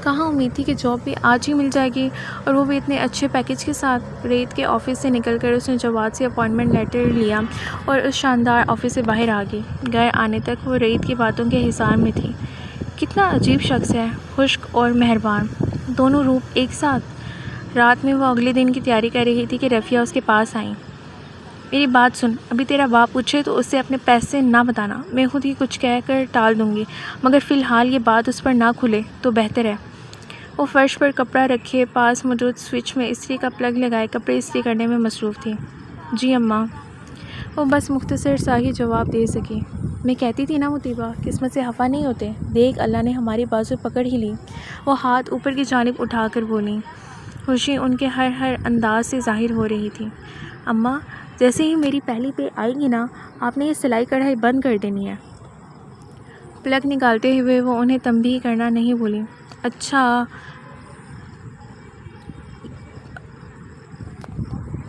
کہاں امید تھی کہ جاب بھی آج ہی مل جائے گی، اور وہ بھی اتنے اچھے پیکیج کے ساتھ۔ ریت کے آفس سے نکل کر اس نے جواد سے اپوائنٹمنٹ لیٹر لیا اور اس شاندار آفس سے باہر آ گئی۔ گھر آنے تک وہ ریت کی باتوں کے حصار میں تھی۔ کتنا عجیب شخص ہے، خشک اور مہربان، دونوں روپ ایک ساتھ۔ رات میں وہ اگلے دن کی تیاری کر رہی تھی کہ رفیہ اس کے پاس آئیں۔ میری بات سن، ابھی تیرا باپ پوچھے تو اسے اپنے پیسے نہ بتانا، میں خود ہی کچھ کہہ کر ٹال دوں گی، مگر فی الحال یہ بات اس پر نہ کھلے تو بہتر ہے۔ وہ فرش پر کپڑا رکھے پاس موجود سوئچ میں استری کا پلگ لگائے کپڑے استری کرنے میں مصروف تھی۔ جی اماں، وہ بس مختصر سا ہی جواب دے سکی۔ میں کہتی تھی نا مطیبہ، قسمت سے خفا نہیں ہوتے، دیکھ اللہ نے ہماری بازو پکڑ ہی لی۔ وہ ہاتھ اوپر کی جانب اٹھا کر بولی۔ خوشی ان کے ہر انداز سے ظاہر ہو رہی تھی۔ اماں، جیسے ہی میری پہلی پے آئے گی نا، آپ نے یہ سلائی کڑھائی بند کر دینی ہے۔ پلگ نکالتے ہوئے وہ انہیں تنبیہ کرنا نہیں بھولی۔ اچھا،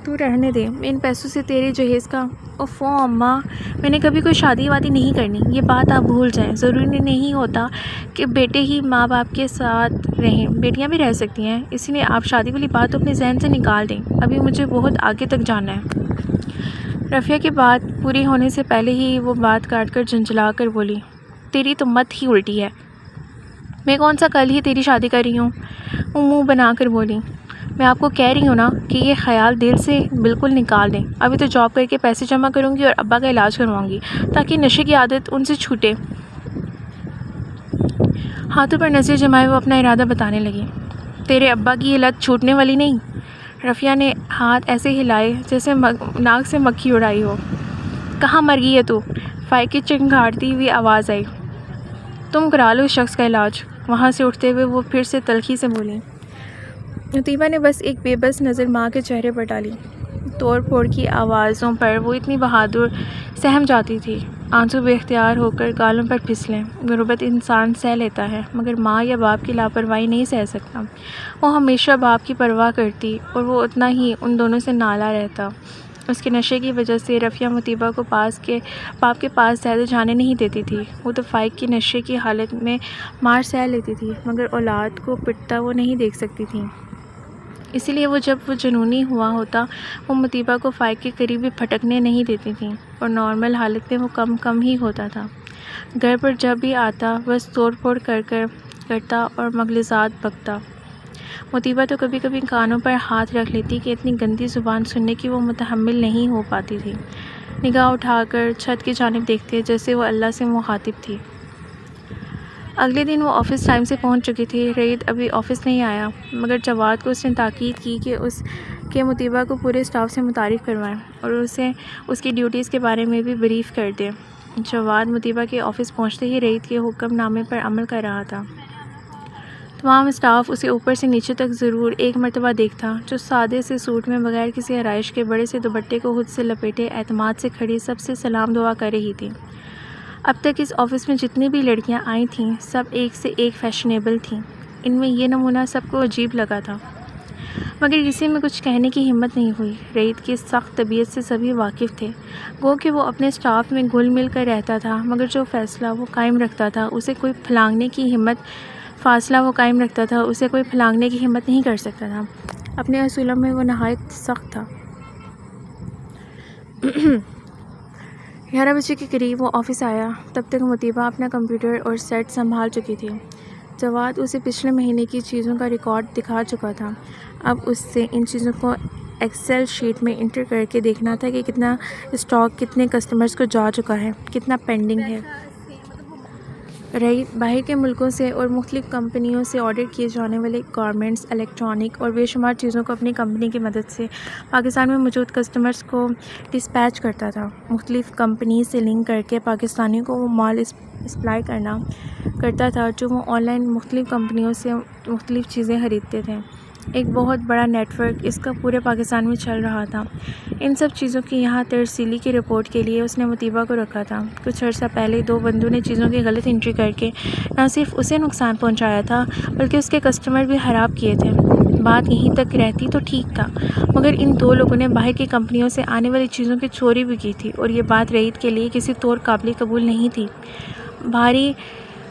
تو رہنے دے، میں ان پیسوں سے تیرے جہیز کا۔ اوفو اماں، میں نے کبھی کوئی شادی وادی نہیں کرنی، یہ بات آپ بھول جائیں۔ ضروری نہیں ہوتا کہ بیٹے ہی ماں باپ کے ساتھ رہیں، بیٹیاں بھی رہ سکتی ہیں، اسی لیے آپ شادی والی بات اپنے ذہن سے نکال دیں۔ ابھی مجھے بہت آگے تک جانا ہے۔ رفیہ کی بات پوری ہونے سے پہلے ہی وہ بات کاٹ کر جھنجھلا کر بولی۔ تیری تو مت ہی الٹی ہے، میں کون سا کل ہی تیری شادی کر رہی ہوں؟ وہ منہ بنا کر بولی۔ میں آپ کو کہہ رہی ہوں نا کہ یہ خیال دل سے بالکل نکال دیں۔ ابھی تو جاب کر کے پیسے جمع کروں گی اور ابا کا علاج کرواؤں گی تاکہ نشے کی عادت ان سے چھوٹے۔ ہاتھوں پر نظر جمائے وہ اپنا ارادہ بتانے لگی۔ تیرے ابا کی یہ لت چھوٹنے والی نہیں۔ رفیہ نے ہاتھ ایسے ہلائے جیسے ناک سے مکھی اڑائی ہو۔ کہاں مر گئی ہے تو؟ فائق کی چنگھاڑتی ہوئی آواز آئی۔ تم کرا لو اس شخص کا علاج۔ وہاں سے اٹھتے ہوئے وہ پھر سے تلخی سے بولی۔ مطیبہ نے بس ایک بے بس نظر ماں کے چہرے پر ڈالی۔ توڑ پھوڑ کی آوازوں پر وہ اتنی بہادر سہم جاتی تھی۔ آنسو بے اختیار ہو کر گالوں پر پھسلیں۔ غربت انسان سہ لیتا ہے مگر ماں یا باپ کی لاپرواہی نہیں سہ سکتا۔ وہ ہمیشہ باپ کی پرواہ کرتی اور وہ اتنا ہی ان دونوں سے نالا رہتا۔ اس کے نشے کی وجہ سے رفیہ مطیبہ کو باپ کے پاس زیادہ جانے نہیں دیتی تھی۔ وہ تو فائق کی نشے کی حالت میں مار سہ لیتی تھی مگر اولاد کو پٹتا وہ نہیں دیکھ سکتی تھی۔ اسی لیے وہ جب وہ جنونی ہوا ہوتا وہ مطیبہ کو فائق کے قریب بھی پھٹکنے نہیں دیتی تھیں اور نارمل حالت میں وہ کم ہی ہوتا تھا۔ گھر پر جب بھی آتا بس توڑ پھوڑ کرتا اور مغلظات بکتا۔ مطیبہ تو کبھی کبھی کانوں پر ہاتھ رکھ لیتی کہ اتنی گندی زبان سننے کی وہ متحمل نہیں ہو پاتی تھی۔ نگاہ اٹھا کر چھت کی جانب دیکھتے جیسے وہ اللہ سے مخاطب تھی۔ اگلے دن وہ آفس ٹائم سے پہنچ چکی تھی۔ رعیت ابھی آفس نہیں آیا، مگر جواد کو اس نے تاکید کی کہ اس کے مطیبہ کو پورے اسٹاف سے متعارف کروائیں اور اسے اس کی ڈیوٹیز کے بارے میں بھی بریف کر دے۔ جواد مطیبہ کے آفس پہنچتے ہی رعیت کے حکم نامے پر عمل کر رہا تھا۔ تمام اسٹاف اسے اوپر سے نیچے تک ضرور ایک مرتبہ دیکھتا، جو سادے سے سوٹ میں بغیر کسی آرائش کے بڑے سے دوپٹے کو خود سے لپیٹے اعتماد سے کھڑی سب سے سلام دعا کر رہی تھی۔ اب تک اس آفس میں جتنی بھی لڑکیاں آئی تھیں سب ایک سے ایک فیشنیبل تھیں۔ ان میں یہ نمونہ سب کو عجیب لگا تھا، مگر کسی میں کچھ کہنے کی ہمت نہیں ہوئی۔ رعیت کی سخت طبیعت سے سبھی واقف تھے، گو کہ وہ اپنے اسٹاف میں گھل مل کر رہتا تھا، مگر جو فاصلہ وہ قائم رکھتا تھا اسے کوئی پھلانگنے کی ہمت نہیں کر سکتا تھا۔ اپنے اصولوں میں وہ نہایت سخت تھا۔ 11 بجے کے قریب وہ آفس آیا۔ تب تک مطیبہ اپنا کمپیوٹر اور سیٹ سنبھال چکی تھی۔ جواد اسے پچھلے مہینے کی چیزوں کا ریکارڈ دکھا چکا تھا۔ اب اس سے ان چیزوں کو ایکسل شیٹ میں انٹر کر کے دیکھنا تھا کہ کتنا اسٹاک کتنے کسٹمرز کو جا چکا ہے، کتنا پینڈنگ ہے۔ رعیت باہر کے ملکوں سے اور مختلف کمپنیوں سے آرڈر کیے جانے والے گارمنٹس، الیکٹرانک اور بے شمار چیزوں کو اپنی کمپنی کی مدد سے پاکستان میں موجود کسٹمرز کو ڈسپیچ کرتا تھا۔ مختلف کمپنیز سے لنک کر کے پاکستانیوں کو وہ مال سپلائی کرتا تھا جو وہ آن لائن مختلف کمپنیوں سے مختلف چیزیں خریدتے تھے۔ ایک بہت بڑا نیٹ ورک اس کا پورے پاکستان میں چل رہا تھا۔ ان سب چیزوں کی یہاں ترسیلی کی رپورٹ کے لیے اس نے مطیبہ کو رکھا تھا۔ کچھ عرصہ پہلے 2 بندوں نے چیزوں کی غلط انٹری کر کے نہ صرف اسے نقصان پہنچایا تھا بلکہ اس کے کسٹمر بھی خراب کیے تھے۔ بات یہیں تک رہتی تو ٹھیک تھا، مگر ان 2 لوگوں نے باہر کی کمپنیوں سے آنے والی چیزوں کی چوری بھی کی تھی، اور یہ بات رعیت کے لیے کسی طور قابل قبول نہیں تھی۔ بھاری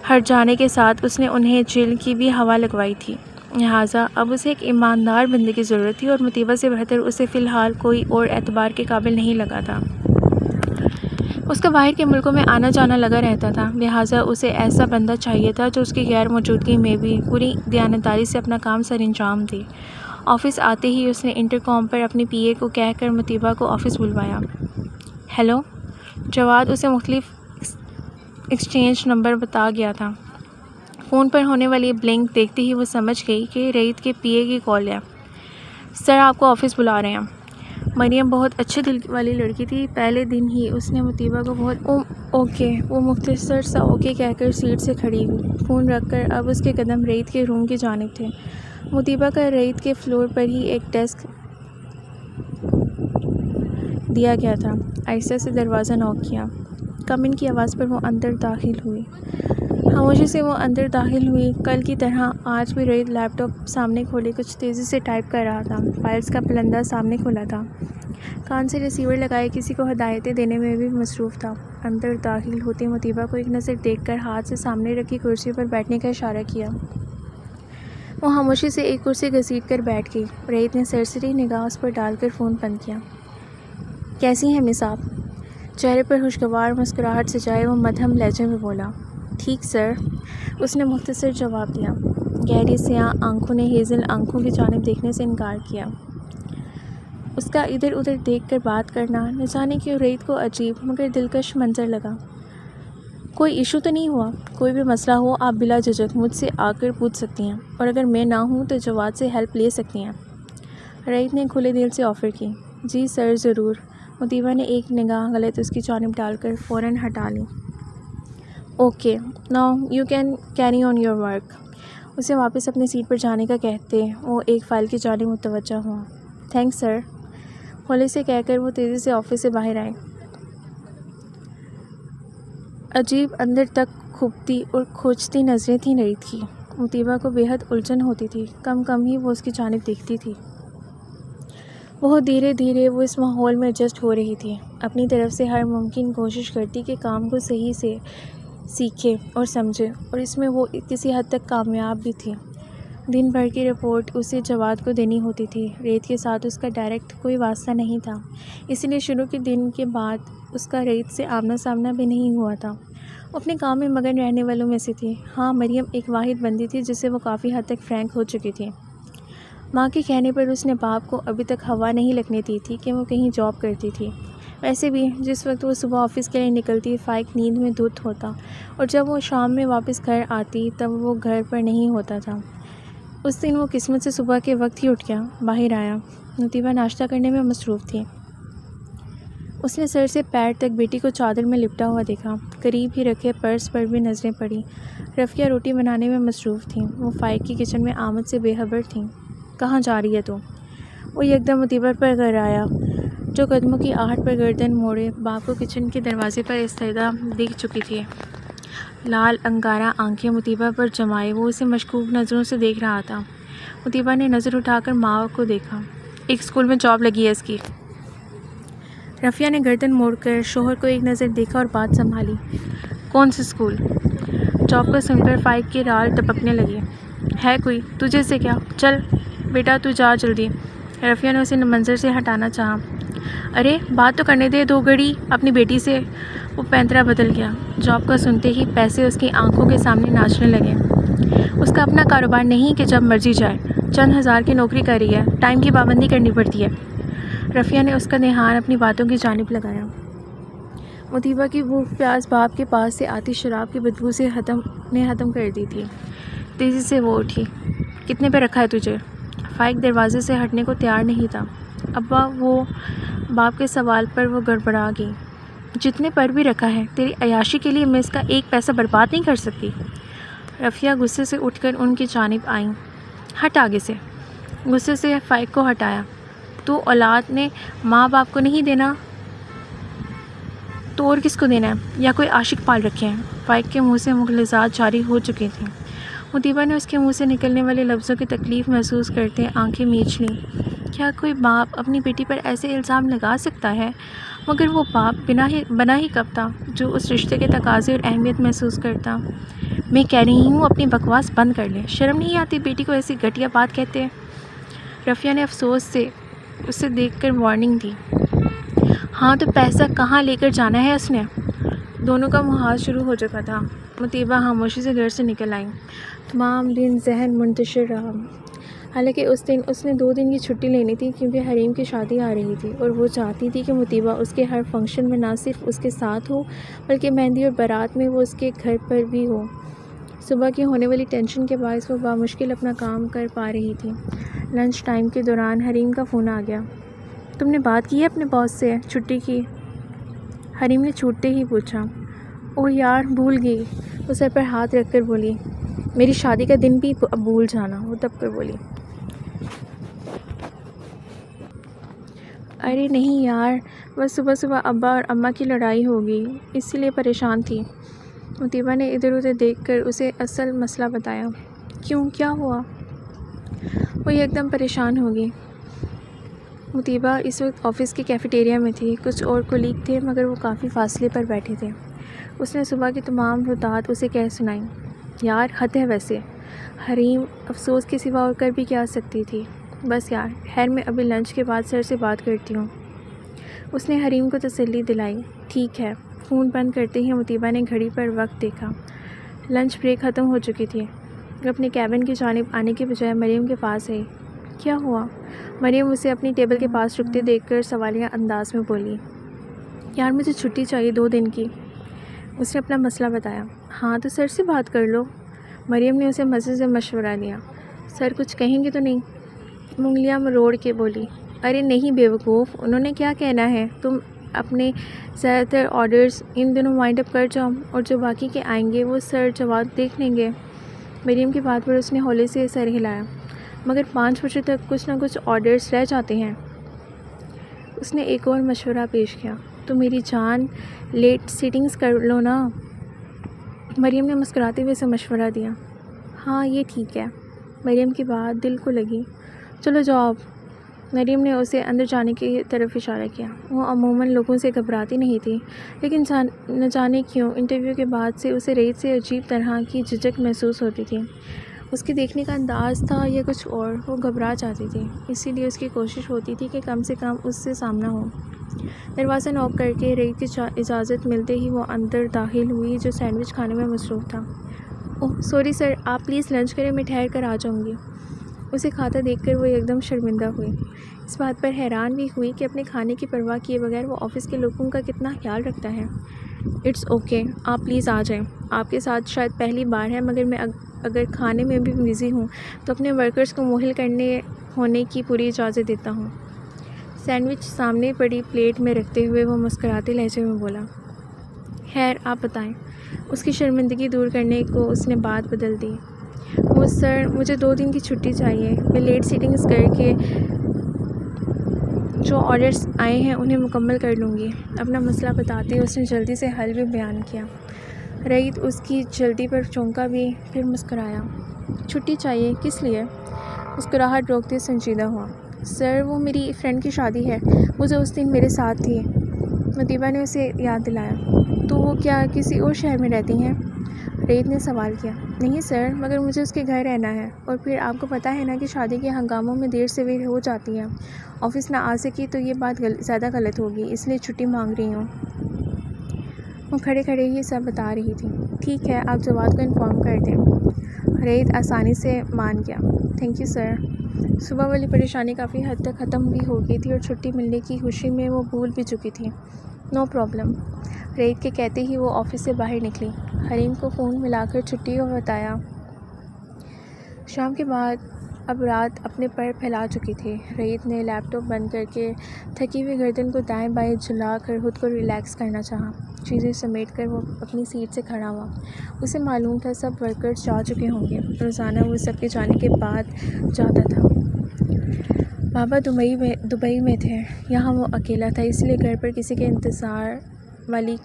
ہٹ جانے کے ساتھ اس نے انہیں جیل کی بھی ہوا لگوائی تھی، لہٰذا اب اسے ایک ایماندار بندے کی ضرورت تھی، اور مطیبہ سے بہتر اسے فی الحال کوئی اور اعتبار کے قابل نہیں لگا تھا۔ اس کا باہر کے ملکوں میں آنا جانا لگا رہتا تھا، لہٰذا اسے ایسا بندہ چاہیے تھا جو اس کی غیر موجودگی میں بھی پوری دیانتداری سے اپنا کام سر انجام دے۔ آفس آتے ہی اس نے انٹرکام پر اپنی پی اے کو کہہ کر مطیبہ کو آفس بلوایا۔ ہیلو، جواد اسے مختلف ایکسچینج نمبر بتا گیا تھا۔ فون پر ہونے والی بلنک دیکھتے ہی وہ سمجھ گئی کہ رعیت کے پی اے کی کال ہے۔ سر آپ کو آفس بلا رہے ہیں۔ مریم بہت اچھے دل والی لڑکی تھی۔ پہلے دن ہی اس نے مطیبہ کو بہت اوکے، وہ مختصر سا اوکے کہہ کر سیٹ سے کھڑی ہوئی۔ فون رکھ کر اب اس کے قدم رعیت کے روم کی جانب تھے۔ مطیبہ کا رعیت کے فلور پر ہی ایک ڈیسک دیا گیا تھا۔ آہستہ سے دروازہ نوک کیا۔ کم ان کی آواز پر وہ اندر داخل ہوئی۔ خاموشی سے وہ اندر داخل ہوئی۔ کل کی طرح آج بھی رعیت لیپ ٹاپ سامنے کھولے کچھ تیزی سے ٹائپ کر رہا تھا۔ فائلز کا پلندہ سامنے کھلا تھا۔ کان سے ریسیور لگائے کسی کو ہدایتیں دینے میں بھی مصروف تھا۔ اندر داخل ہوتے مطیبہ کو ایک نظر دیکھ کر ہاتھ سے سامنے رکھی کرسی پر بیٹھنے کا اشارہ کیا۔ وہ خاموشی سے ایک کرسی گھسیٹ کر بیٹھ گئی۔ رعیت نے سرسری نگاہ اس پر ڈال کر فون بند کیا۔ کیسی ہیں مس آپ؟ چہرے پر خوشگوار مسکراہٹ سجائے وہ مدھم لہجے میں بولا۔ ٹھیک سر، اس نے مختصر جواب دیا۔ گہری سیاہ آنکھوں نے ہیزل آنکھوں کی جانب دیکھنے سے انکار کیا۔ اس کا ادھر ادھر دیکھ کر بات کرنا نہ جانے کیوں رعیت کو عجیب مگر دلکش منظر لگا۔ کوئی ایشو تو نہیں ہوا؟ کوئی بھی مسئلہ ہو آپ بلا جھجک مجھ سے آ کر پوچھ سکتی ہیں، اور اگر میں نہ ہوں تو جواد سے ہیلپ لے سکتی ہیں۔ رعیت نے کھلے دل سے آفر کی۔ جی سر ضرور۔ مطیبہ نے ایک نگاہ غلط اس کی جانب ڈال کر فوراً ہٹا لی۔ Okay, now you can carry on your work. اسے واپس اپنی سیٹ پر جانے کا کہتے وہ ایک فائل کی جانب متوجہ ہوا۔ تھینکس سر، کھولے سے کہہ کر وہ تیزی سے آفس سے باہر آئے۔ عجیب اندر تک کھپتی اور کھوجتی نظریں تھیں رعیت کی۔ مطیبہ کو بے حد الجھن ہوتی تھی۔ کم ہی وہ اس کی جانب دیکھتی تھی۔ بہت دھیرے دھیرے وہ اس ماحول میں ایڈجسٹ ہو رہی تھی، اپنی طرف سے ہر ممکن کوشش کرتی کہ کام کو صحیح سے سیکھے اور سمجھے، اور اس میں وہ کسی حد تک کامیاب بھی تھی۔ دن بھر کی رپورٹ اسے جواد کو دینی ہوتی تھی۔ رعیت کے ساتھ اس کا ڈائریکٹ کوئی واسطہ نہیں تھا، اس لیے شروع کے دن کے بعد اس کا رعیت سے آمنا سامنا بھی نہیں ہوا تھا۔ وہ اپنے کام میں مگن رہنے والوں میں سے تھی۔ ہاں، مریم ایک واحد بندی تھی جس سے وہ کافی حد تک فرینک ہو چکی تھی۔ ماں کے کہنے پر اس نے باپ کو ابھی تک ہوا نہیں لگنے دی تھی کہ وہ کہیں جاب کرتی تھی۔ ویسے بھی جس وقت وہ صبح آفس کے لیے نکلتی فائق نیند میں دھت ہوتا اور جب وہ شام میں واپس گھر آتی تب وہ گھر پر نہیں ہوتا تھا۔ اس دن وہ قسمت سے صبح کے وقت ہی اٹھ گیا، باہر آیا۔ مطیبہ ناشتہ کرنے میں مصروف تھی۔ اس نے سر سے پیر تک بیٹی کو چادر میں لپٹا ہوا دیکھا۔ قریب ہی رکھے پرس پر بھی نظریں پڑیں۔ رفیہ روٹی بنانے میں مصروف تھیں۔ وہ فائق کی کچن میں آمد سے بے خبر تھیں۔ کہاں جا رہی ہے تو؟ وہ یکدم مطیبہ پر گھرایا جو قدموں کی آہٹ پر گردن موڑے باپ کو کچن کے دروازے پر استیدا دیکھ چکی تھی۔ لال انگارہ آنکھیں مطیبہ پر جمائے وہ اسے مشکوک نظروں سے دیکھ رہا تھا۔ مطیبہ نے نظر اٹھا کر ماں کو دیکھا۔ ایک اسکول میں جاب لگی ہے اس کی۔ رفیہ نے گردن موڑ کر شوہر کو ایک نظر دیکھا اور بات سنبھالی۔ کون سے اسکول؟ جاب کا سن کر فائق کے رال ٹپکنے لگے۔ ہے کوئی؟ تجھے سے کیا؟ چل بیٹا تو جا جلدی۔ رفیہ نے اسے منظر سے ہٹانا چاہا۔ ارے بات تو کرنے دے دو گھڑی اپنی بیٹی سے۔ وہ پینترا بدل گیا۔ جاب کا سنتے ہی پیسے اس کی آنکھوں کے سامنے ناچنے لگے۔ اس کا اپنا کاروبار نہیں کہ جب مرضی جائے، چند ہزار کی نوکری کر رہی ہے، ٹائم کی پابندی کرنی پڑتی ہے۔ رفیہ نے اس کا دھیان اپنی باتوں کی جانب لگایا۔ مطیبہ کی بھوک پیاس باپ کے پاس سے آتی شراب کی بدبو سے ختم کر دی تھی۔ تیزی سے وہ اٹھی۔ کتنے پہ رکھا ہے تجھے؟ فائق دروازے سے ہٹنے کو تیار نہیں تھا۔ ابا وہ باپ کے سوال پر وہ گڑبڑا گئی۔ جتنے پر بھی رکھا ہے، تیری عیاشی کے لیے میں اس کا ایک پیسہ برباد نہیں کر سکتی۔ رفیہ غصے سے اٹھ کر ان کی جانب آئیں۔ ہٹ آگے سے۔ غصے سے فائق کو ہٹایا۔ تو اولاد نے ماں باپ کو نہیں دینا تو اور کس کو دینا ہے؟ یا کوئی عاشق پال رکھے ہیں؟ فائق کے منہ سے مغلظات جاری ہو چکی تھیں۔ مطیبہ نے اس کے منہ سے نکلنے والے لفظوں کی تکلیف محسوس کرتے آنکھیں میچ لیں۔ کیا کوئی باپ اپنی بیٹی پر ایسے الزام لگا سکتا ہے؟ مگر وہ باپ بنا ہی کب تھا جو اس رشتے کے تقاضے اور اہمیت محسوس کرتا؟ میں کہہ رہی ہوں اپنی بکواس بند کر لے۔ شرم نہیں آتی بیٹی کو ایسی گھٹیا بات کہتے ہیں؟ رفیہ نے افسوس سے اسے دیکھ کر وارننگ دی۔ ہاں تو پیسہ کہاں لے کر جانا ہے اس نے؟ دونوں کا محاذ شروع ہو چکا تھا۔ مطیبہ خاموشی سے گھر سے نکل آئیں۔ تمام دن ذہن منتشر رہا۔ حالانکہ اس دن اس نے 2 دن کی چھٹی لینی تھی کیونکہ حریم کی شادی آ رہی تھی اور وہ چاہتی تھی کہ مطیبہ اس کے ہر فنکشن میں نہ صرف اس کے ساتھ ہو بلکہ مہندی اور بارات میں وہ اس کے گھر پر بھی ہو۔ صبح کی ہونے والی ٹینشن کے باعث وہ بامشکل اپنا کام کر پا رہی تھی۔ لنچ ٹائم کے دوران حریم کا فون آ گیا۔ تم نے بات کی ہے اپنے باس سے چھٹی کی؟ حریم نے چھوٹتے ہی پوچھا۔ اوہ یار بھول گئی۔ وہ سر پر ہاتھ رکھ کر بولی۔ میری شادی کا دن بھی بھول جانا، وہ دب کر بولی۔ ارے نہیں یار، بس صبح صبح ابا اور اماں کی لڑائی ہو گئی، اسی لیے پریشان تھی۔ مطیبہ نے ادھر ادھر دیکھ کر اسے اصل مسئلہ بتایا۔ کیوں، کیا ہوا؟ وہ یکدم پریشان ہو گئی۔ مطیبہ اس وقت آفس کی کیفیٹیریا میں تھی۔ کچھ اور کولیگ تھے مگر وہ کافی فاصلے پر بیٹھے تھے۔ اس نے صبح کی تمام روتات اسے کہہ سنائیں۔ یار حد ہے ویسے۔ حریم افسوس کے سوا اور کر بھی کیا سکتی تھی؟ بس یار، خیر میں ابھی لنچ کے بعد سر سے بات کرتی ہوں۔ اس نے حریم کو تسلی دلائی۔ ٹھیک ہے۔ فون بند کرتے ہی مطیبہ نے گھڑی پر وقت دیکھا۔ لنچ بریک ختم ہو چکی تھی۔ وہ اپنے کیبن کی جانب آنے کے بجائے مریم کے پاس آئی۔ کیا ہوا؟ مریم اسے اپنی ٹیبل کے پاس رکتے دیکھ کر سوالیہ انداز میں بولی۔ یار مجھے چھٹی چاہیے 2 دن کی۔ اس نے اپنا مسئلہ بتایا۔ ہاں تو سر سے بات کر لو۔ مریم نے اسے مزے سے مشورہ دیا۔ سر کچھ کہیں گے تو نہیں؟ انگلیاں مروڑ کے بولی۔ ارے نہیں بے وقوف، انہوں نے کیا کہنا ہے؟ تم اپنے زیادہ تر آرڈرز ان دنوں وائنڈ اپ کر جاؤ اور جو باقی کے آئیں گے وہ سر جواب دیکھ لیں گے۔ مریم کی بات پر اس نے ہولے سے سر ہلایا۔ مگر 5 بجے تک کچھ نہ کچھ آرڈرز رہ جاتے ہیں۔ اس نے ایک اور مشورہ پیش کیا۔ تو میری جان لیٹ سیٹنگز کر لو نا۔ مریم نے مسکراتے ہوئے اسے مشورہ دیا۔ ہاں یہ ٹھیک ہے۔ مریم کی بات دل کو لگی۔ چلو جاؤ اب۔ مریم نے اسے اندر جانے کی طرف اشارہ کیا۔ وہ عموماً لوگوں سے گھبراتی نہیں تھی لیکن نہ جانے کیوں انٹرویو کے بعد سے اسے ریت سے عجیب طرح کی جھجک محسوس ہوتی تھی۔ اس کے دیکھنے کا انداز تھا یا کچھ اور، وہ گھبرا جاتی تھی، اسی لیے اس کی کوشش ہوتی تھی کہ کم سے کم اس سے سامنا ہو۔ دروازہ نوک کر کے رعیت کی اجازت ملتے ہی وہ اندر داخل ہوئی، جو سینڈوچ کھانے میں مصروف تھا۔ اوہ سوری سر، آپ پلیز لنچ کریں، میں ٹھہر کر آ جاؤں گی۔ اسے کھاتا دیکھ کر وہ ایک دم شرمندہ ہوئی۔ اس بات پر حیران بھی ہوئی کہ اپنے کھانے کی پرواہ کیے بغیر وہ آفس کے لوگوں کا کتنا خیال رکھتا ہے۔ اٹس اوکے، آپ پلیز آ جائیں۔ آپ کے ساتھ شاید پہلی بار ہے، مگر میں اگر کھانے میں بھی بزی ہوں تو اپنے ورکرز کو مؤہل ہونے کی پوری اجازت دیتا ہوں۔ سینڈوچ سامنے پڑی پلیٹ میں رکھتے ہوئے وہ مسکراتے لہجے میں بولا۔ خیر آپ بتائیں۔ اس کی شرمندگی دور کرنے کو اس نے بات بدل دی۔ وہ سر، مجھے 2 دن کی چھٹی چاہیے، میں لیٹ سیٹنگز کر کے جو آرڈرز آئے ہیں انہیں مکمل کر لوں گی۔ اپنا مسئلہ بتاتے اس نے جلدی سے حل بھی بیان کیا۔ رعیت اس کی جلدی پر چونکا بھی، پھر مسکرایا۔ چھٹی چاہیے، کس لیے؟ مسکراہٹ روکتے سنجیدہ ہوا۔ سر، وہ میری فرینڈ کی شادی ہے، وہ جو اس دن میرے ساتھ تھی۔ مطیبہ نے اسے یاد دلایا۔ تو وہ کیا کسی اور شہر میں رہتی ہیں؟ رعیت نے سوال کیا۔ نہیں سر، مگر مجھے اس کے گھر رہنا ہے، اور پھر آپ کو پتہ ہے نا کہ شادی کے ہنگاموں میں دیر سویر ہو جاتی ہے، آفس نہ آ سکی تو یہ بات زیادہ غلط ہوگی، اس لیے چھٹی مانگ رہی ہوں۔ وہ کھڑے کھڑے یہ سب بتا رہی تھی۔ ٹھیک ہے، آپ جواد کو انفارم کر دیں۔ رعیت آسانی سے مان گیا۔ Thank you sir. صبح والی پریشانی کافی حد تک ختم بھی ہو گئی تھی اور چھٹی ملنے کی خوشی میں وہ بھول بھی چکی تھی۔ نو پرابلم، رعیت کے کہتے ہی وہ آفس سے باہر نکلی۔ حریم کو فون ملا کر چھٹی کو بتایا۔ شام کے بعد اب رات اپنے پر پھیلا چکی تھی۔ رعیت نے لیپ ٹاپ بند کر کے تھکی ہوئی گردن کو دائیں بائیں جھلا کر خود کو ریلیکس کرنا چاہا۔ چیزیں سمیٹ کر وہ اپنی سیٹ سے کھڑا ہوا۔ اسے معلوم تھا سب ورکرز جا چکے ہوں گے، روزانہ وہ سب کے جانے کے بعد جاتا تھا۔ بابا دبئی میں تھے، یہاں وہ اکیلا تھا، اس لیے گھر پر کسی کے انتظار والا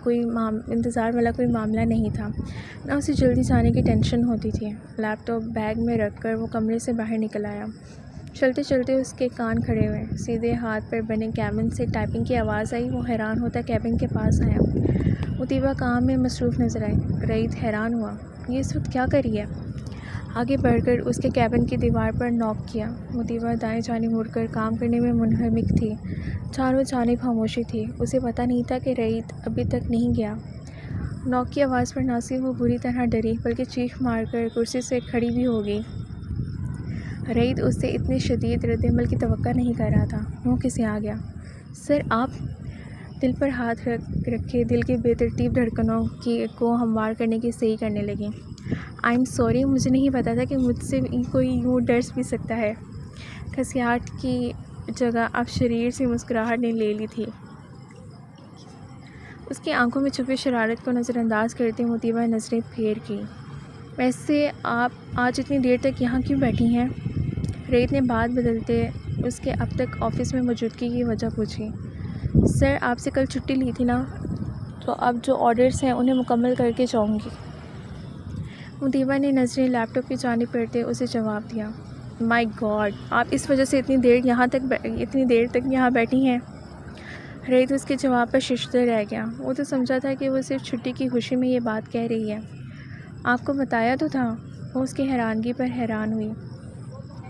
کوئی معاملہ نہیں تھا، نہ اسے جلدی جانے کی ٹینشن ہوتی تھی۔ لیپ ٹاپ بیگ میں رکھ کر وہ کمرے سے باہر نکل آیا۔ چلتے چلتے اس کے کان کھڑے ہوئے، سیدھے ہاتھ پر بنے کیبن سے ٹائپنگ کی آواز آئی۔ وہ حیران ہوتا کیبن کے پاس آیا۔ مطیبہ کام میں مصروف نظر آئی۔ رعیت حیران ہوا، یہ اس وقت کیا کر رہی ہے؟ آگے بڑھ کر اس کے کیبن کی دیوار پر نوک کیا۔ مطیبہ دائیں جانب مڑ کر کام کرنے میں منہمک تھی۔ چاروں جانب خاموشی تھی، اسے پتہ نہیں تھا کہ رعیت ابھی تک نہیں گیا۔ نوک کی آواز پر نہ صرف وہ بری طرح ڈری بلکہ چیخ مار کر کرسی سے کھڑی بھی ہو گئی۔ رعیت اس سے اتنے شدید رد عمل کی توقع نہیں کر رہا تھا۔ منہ کسے آ گیا۔ سر آپ؟ دل پر ہاتھ رکھے دل کی بے ترتیب دھڑکنوں کو ہموار کرنے کی صحیح کرنے لگی۔ آئی ایم سوری، مجھے نہیں پتا تھا کہ مجھ سے کوئی یوں ڈر بھی سکتا ہے۔ کھسیاہٹ کی جگہ اب شریر سی مسکراہٹ نے لے لی تھی۔ اس کی آنکھوں میں چھپی شرارت کو نظر انداز کرتے مطیبہ نظریں پھیر کی۔ ویسے آپ آج اتنی دیر تک یہاں کیوں بیٹھی ہیں؟ رعیت نے بات بدلتے اس کے اب تک آفس میں موجودگی کی وجہ پوچھی۔ سر آپ سے کل چھٹی لی تھی نا، تو اب جو آرڈرز ہیں انہیں مکمل کر کے جاؤں گی۔ مطیبہ نے نظریں لیپ ٹاپ کی جانب پڑھتے اسے جواب دیا۔ مائی گاڈ، آپ اس وجہ سے اتنی دیر تک یہاں بیٹھی ہیں؟ رعیت اس کے جواب پر ششدر رہ گیا۔ وہ تو سمجھا تھا کہ وہ صرف چھٹی کی خوشی میں یہ بات کہہ رہی ہے۔ آپ کو بتایا تو تھا۔ وہ اس کی حیرانگی پر حیران ہوئی۔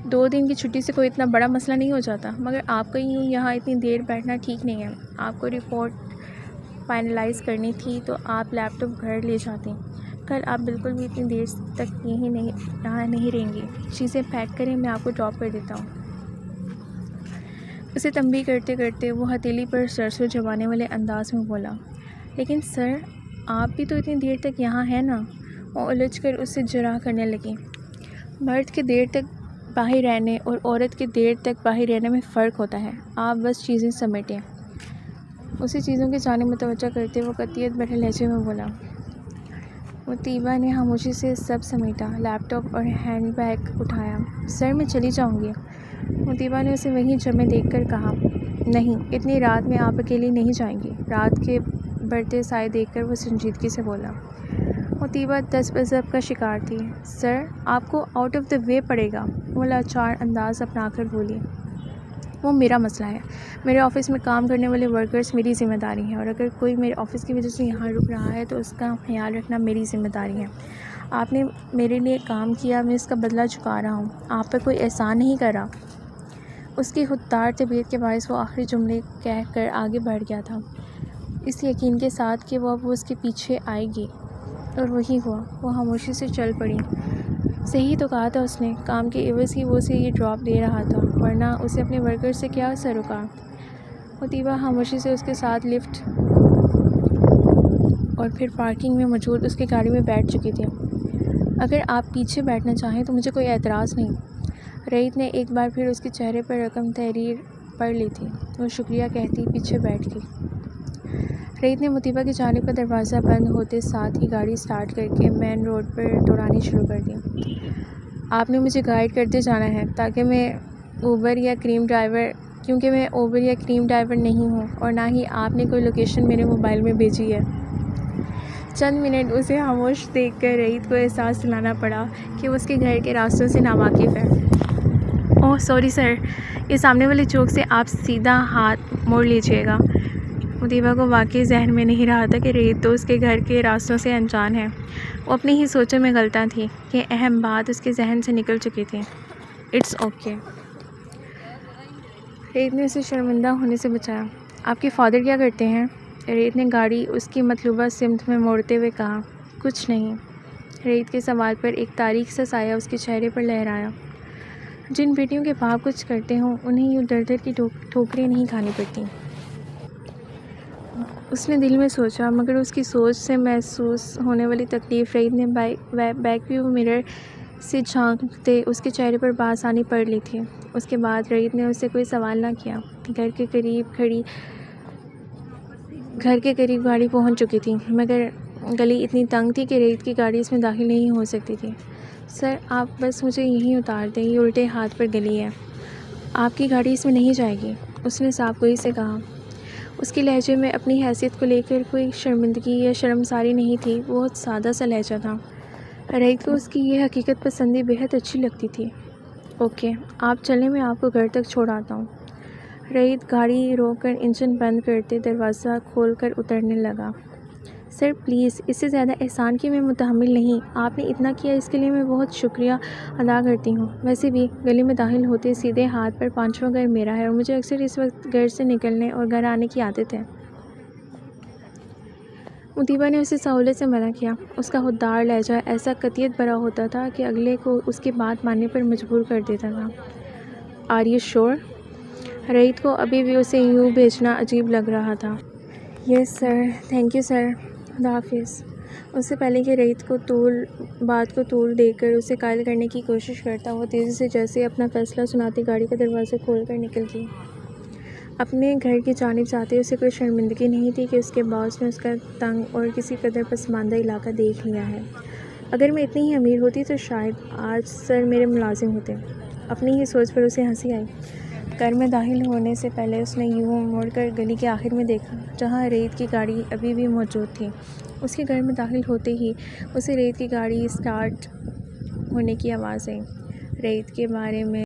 2 دن کی چھٹی سے کوئی اتنا بڑا مسئلہ نہیں ہو جاتا، مگر آپ کا یوں یہاں اتنی دیر بیٹھنا ٹھیک نہیں ہے۔ آپ کو رپورٹ فائنلائز کرنی تھی تو آپ لیپ ٹاپ گھر لے جاتی۔ کل آپ بالکل بھی اتنی دیر تک یہاں نہیں رہیں گی۔ چیزیں پیک کریں، میں آپ کو ڈراپ کر دیتا ہوں۔ اسے تنبیہ کرتے کرتے وہ ہتھیلی پر سرسوں جمانے والے انداز میں بولا۔ لیکن سر آپ بھی تو اتنی دیر تک یہاں ہیں نا؟ وہ الجھ کر اس سے جرح کرنے لگی۔ مرد کے دیر تک باہر رہنے اور عورت کے دیر تک باہر رہنے میں فرق ہوتا ہے۔ آپ بس چیزیں سمیٹیں۔ اسے چیزوں کی جانب متوجہ کرتے وہ قطعیت بھرے لہجے میں بولا۔ مطیبہ نے خاموشی سے سب سمیٹا، لیپ ٹاپ اور ہینڈ بیگ اٹھایا۔ سر میں چلی جاؤں گی۔ مطیبہ نے اسے وہیں جمے دیکھ کر کہا۔ نہیں، اتنی رات میں آپ اکیلی نہیں جائیں گی۔ رات کے بڑھتے سائے دیکھ کر وہ سنجیدگی سے بولا۔ مطیبہ تذبذب کا شکار تھی۔ سر آپ کو آؤٹ آف دا وے پڑے گا، وہ لاچار انداز اپنا کر بولی۔ وہ میرا مسئلہ ہے، میرے آفس میں کام کرنے والے ورکرز میری ذمہ داری ہیں، اور اگر کوئی میرے آفس کی وجہ سے یہاں رک رہا ہے تو اس کا خیال رکھنا میری ذمہ داری ہے۔ آپ نے میرے لیے کام کیا، میں اس کا بدلہ چکا رہا ہوں، آپ پر کوئی احسان نہیں کرا۔ اس کی خوددار طبیعت کے باعث وہ آخری جملے کہہ کر آگے بڑھ گیا تھا، اس یقین کے ساتھ کہ وہ اس کے پیچھے آئے گی، اور وہی ہوا۔ وہ خاموشی سے چل پڑی۔ صحیح تو کہا تھا اس نے، کام کے عوض ہی وہ اسے یہ ڈراپ دے رہا تھا، ورنہ اسے اپنے ورکر سے کیا سروکار۔ مطیبہ خاموشی سے اس کے ساتھ لفٹ اور پھر پارکنگ میں موجود اس کی گاڑی میں بیٹھ چکی تھی۔ اگر آپ پیچھے بیٹھنا چاہیں تو مجھے کوئی اعتراض نہیں۔ رعیت نے ایک بار پھر اس کے چہرے پر رقم تحریر پڑھ لی تھی۔ وہ شکریہ کہتی پیچھے بیٹھ گئی۔ رعیت نے مطیبہ کی جانب کا دروازہ بند ہوتے ساتھ ہی گاڑی سٹارٹ کر کے مین روڈ پر دوڑانی شروع کر دی۔ آپ نے مجھے گائیڈ کرتے جانا ہے کیونکہ میں اوبر یا کریم ڈرائیور نہیں ہوں، اور نہ ہی آپ نے کوئی لوکیشن میرے موبائل میں بھیجی ہے۔ چند منٹ اسے خاموش دیکھ کر رعیت کو احساس دلانا پڑا کہ وہ اس کے گھر کے راستوں سے ناواقف ہے۔ اوہ سوری سر، یہ سامنے والے چوک سے آپ سیدھا ہاتھ موڑ لیجیے گا۔ مطیبہ کو واقعی ذہن میں نہیں رہا تھا کہ رعیت تو اس کے گھر کے راستوں سے انجان ہے۔ وہ اپنی ہی سوچوں میں غلطاں تھی کہ اہم بات اس کے ذہن سے نکل چکی تھی۔ It's okay. رعیت نے اسے شرمندہ ہونے سے بچایا۔ آپ کے فادر کیا کرتے ہیں؟ رعیت نے گاڑی اس کی مطلوبہ سمت میں موڑتے ہوئے کہا۔ کچھ نہیں۔ رعیت کے سوال پر ایک تاریک سا سایہ اس کے چہرے پر لہرایا۔ جن بیٹیوں کے باپ کچھ کرتے ہوں انہیں یوں در در کی ٹھوکریں نہیں کھانی پڑتی۔ اس نے دل میں سوچا، مگر اس کی سوچ سے محسوس ہونے والی تکلیف رعیت نے بیک ویو مرر سے جھانکتے اس کے چہرے پر بآسانی پڑھ لی تھی۔ اس کے بعد رعیت نے اس سے کوئی سوال نہ کیا۔ گھر کے قریب گاڑی پہنچ چکی تھی، مگر گلی اتنی تنگ تھی کہ رعیت کی گاڑی اس میں داخل نہیں ہو سکتی تھی۔ سر آپ بس مجھے یہیں اتار دیں، یہ الٹے ہاتھ پر گلی ہے، آپ کی گاڑی اس میں نہیں جائے گی، اس نے صاف گوئی سے کہا۔ اس کے لہجے میں اپنی حیثیت کو لے کر کوئی شرمندگی یا شرمساری نہیں تھی، بہت سادہ سا لہجہ تھا۔ رعیت کو اس کی یہ حقیقت پسندی بہت اچھی لگتی تھی۔ اوکے آپ چلیں، میں آپ کو گھر تک چھوڑ آتا ہوں۔ رعیت گاڑی روک کر انجن بند کرتے دروازہ کھول کر اترنے لگا۔ سر پلیز، اس سے زیادہ احسان کی میں متحمل نہیں، آپ نے اتنا کیا اس کے لیے میں بہت شکریہ ادا کرتی ہوں۔ ویسے بھی گلی میں داخل ہوتے سیدھے ہاتھ پر 5واں گھر میرا ہے، اور مجھے اکثر اس وقت گھر سے نکلنے اور گھر آنے کی عادت ہے۔ مطیبہ نے اسے سہولت سے منع کیا۔ اس کا خوددار لہجہ ایسا قطعیت بھرا ہوتا تھا کہ اگلے کو اس کی بات ماننے پر مجبور کر دیتا تھا۔ آر یو شور؟ رعیت کو ابھی بھی اسے یوں بھیجنا عجیب لگ رہا تھا۔ یس سر، تھینک یو سر، خدا حافظ۔ اس سے پہلے کہ رعیت کو بات کو طول دے کر اسے قائل کرنے کی کوشش کرتا، وہ تیزی سے جیسے اپنا فیصلہ سناتی گاڑی کا دروازہ کھول کر نکل گئی۔ اپنے گھر کی جانب جاتے اسے کوئی شرمندگی نہیں تھی کہ اس کے باس نے اس کا تنگ اور کسی قدر پسماندہ علاقہ دیکھ لیا ہے۔ اگر میں اتنی ہی امیر ہوتی تو شاید آج سر میرے ملازم ہوتے۔ اپنی ہی سوچ پر اسے ہنسی آئی۔ گھر میں داخل ہونے سے پہلے اس نے یوں مڑ کر گلی کے آخر میں دیکھا جہاں رعیت کی گاڑی ابھی بھی موجود تھی۔ اس کے گھر میں داخل ہوتے ہی اسے رعیت کی گاڑی سٹارٹ ہونے کی آواز آئی۔ رعیت کے بارے میں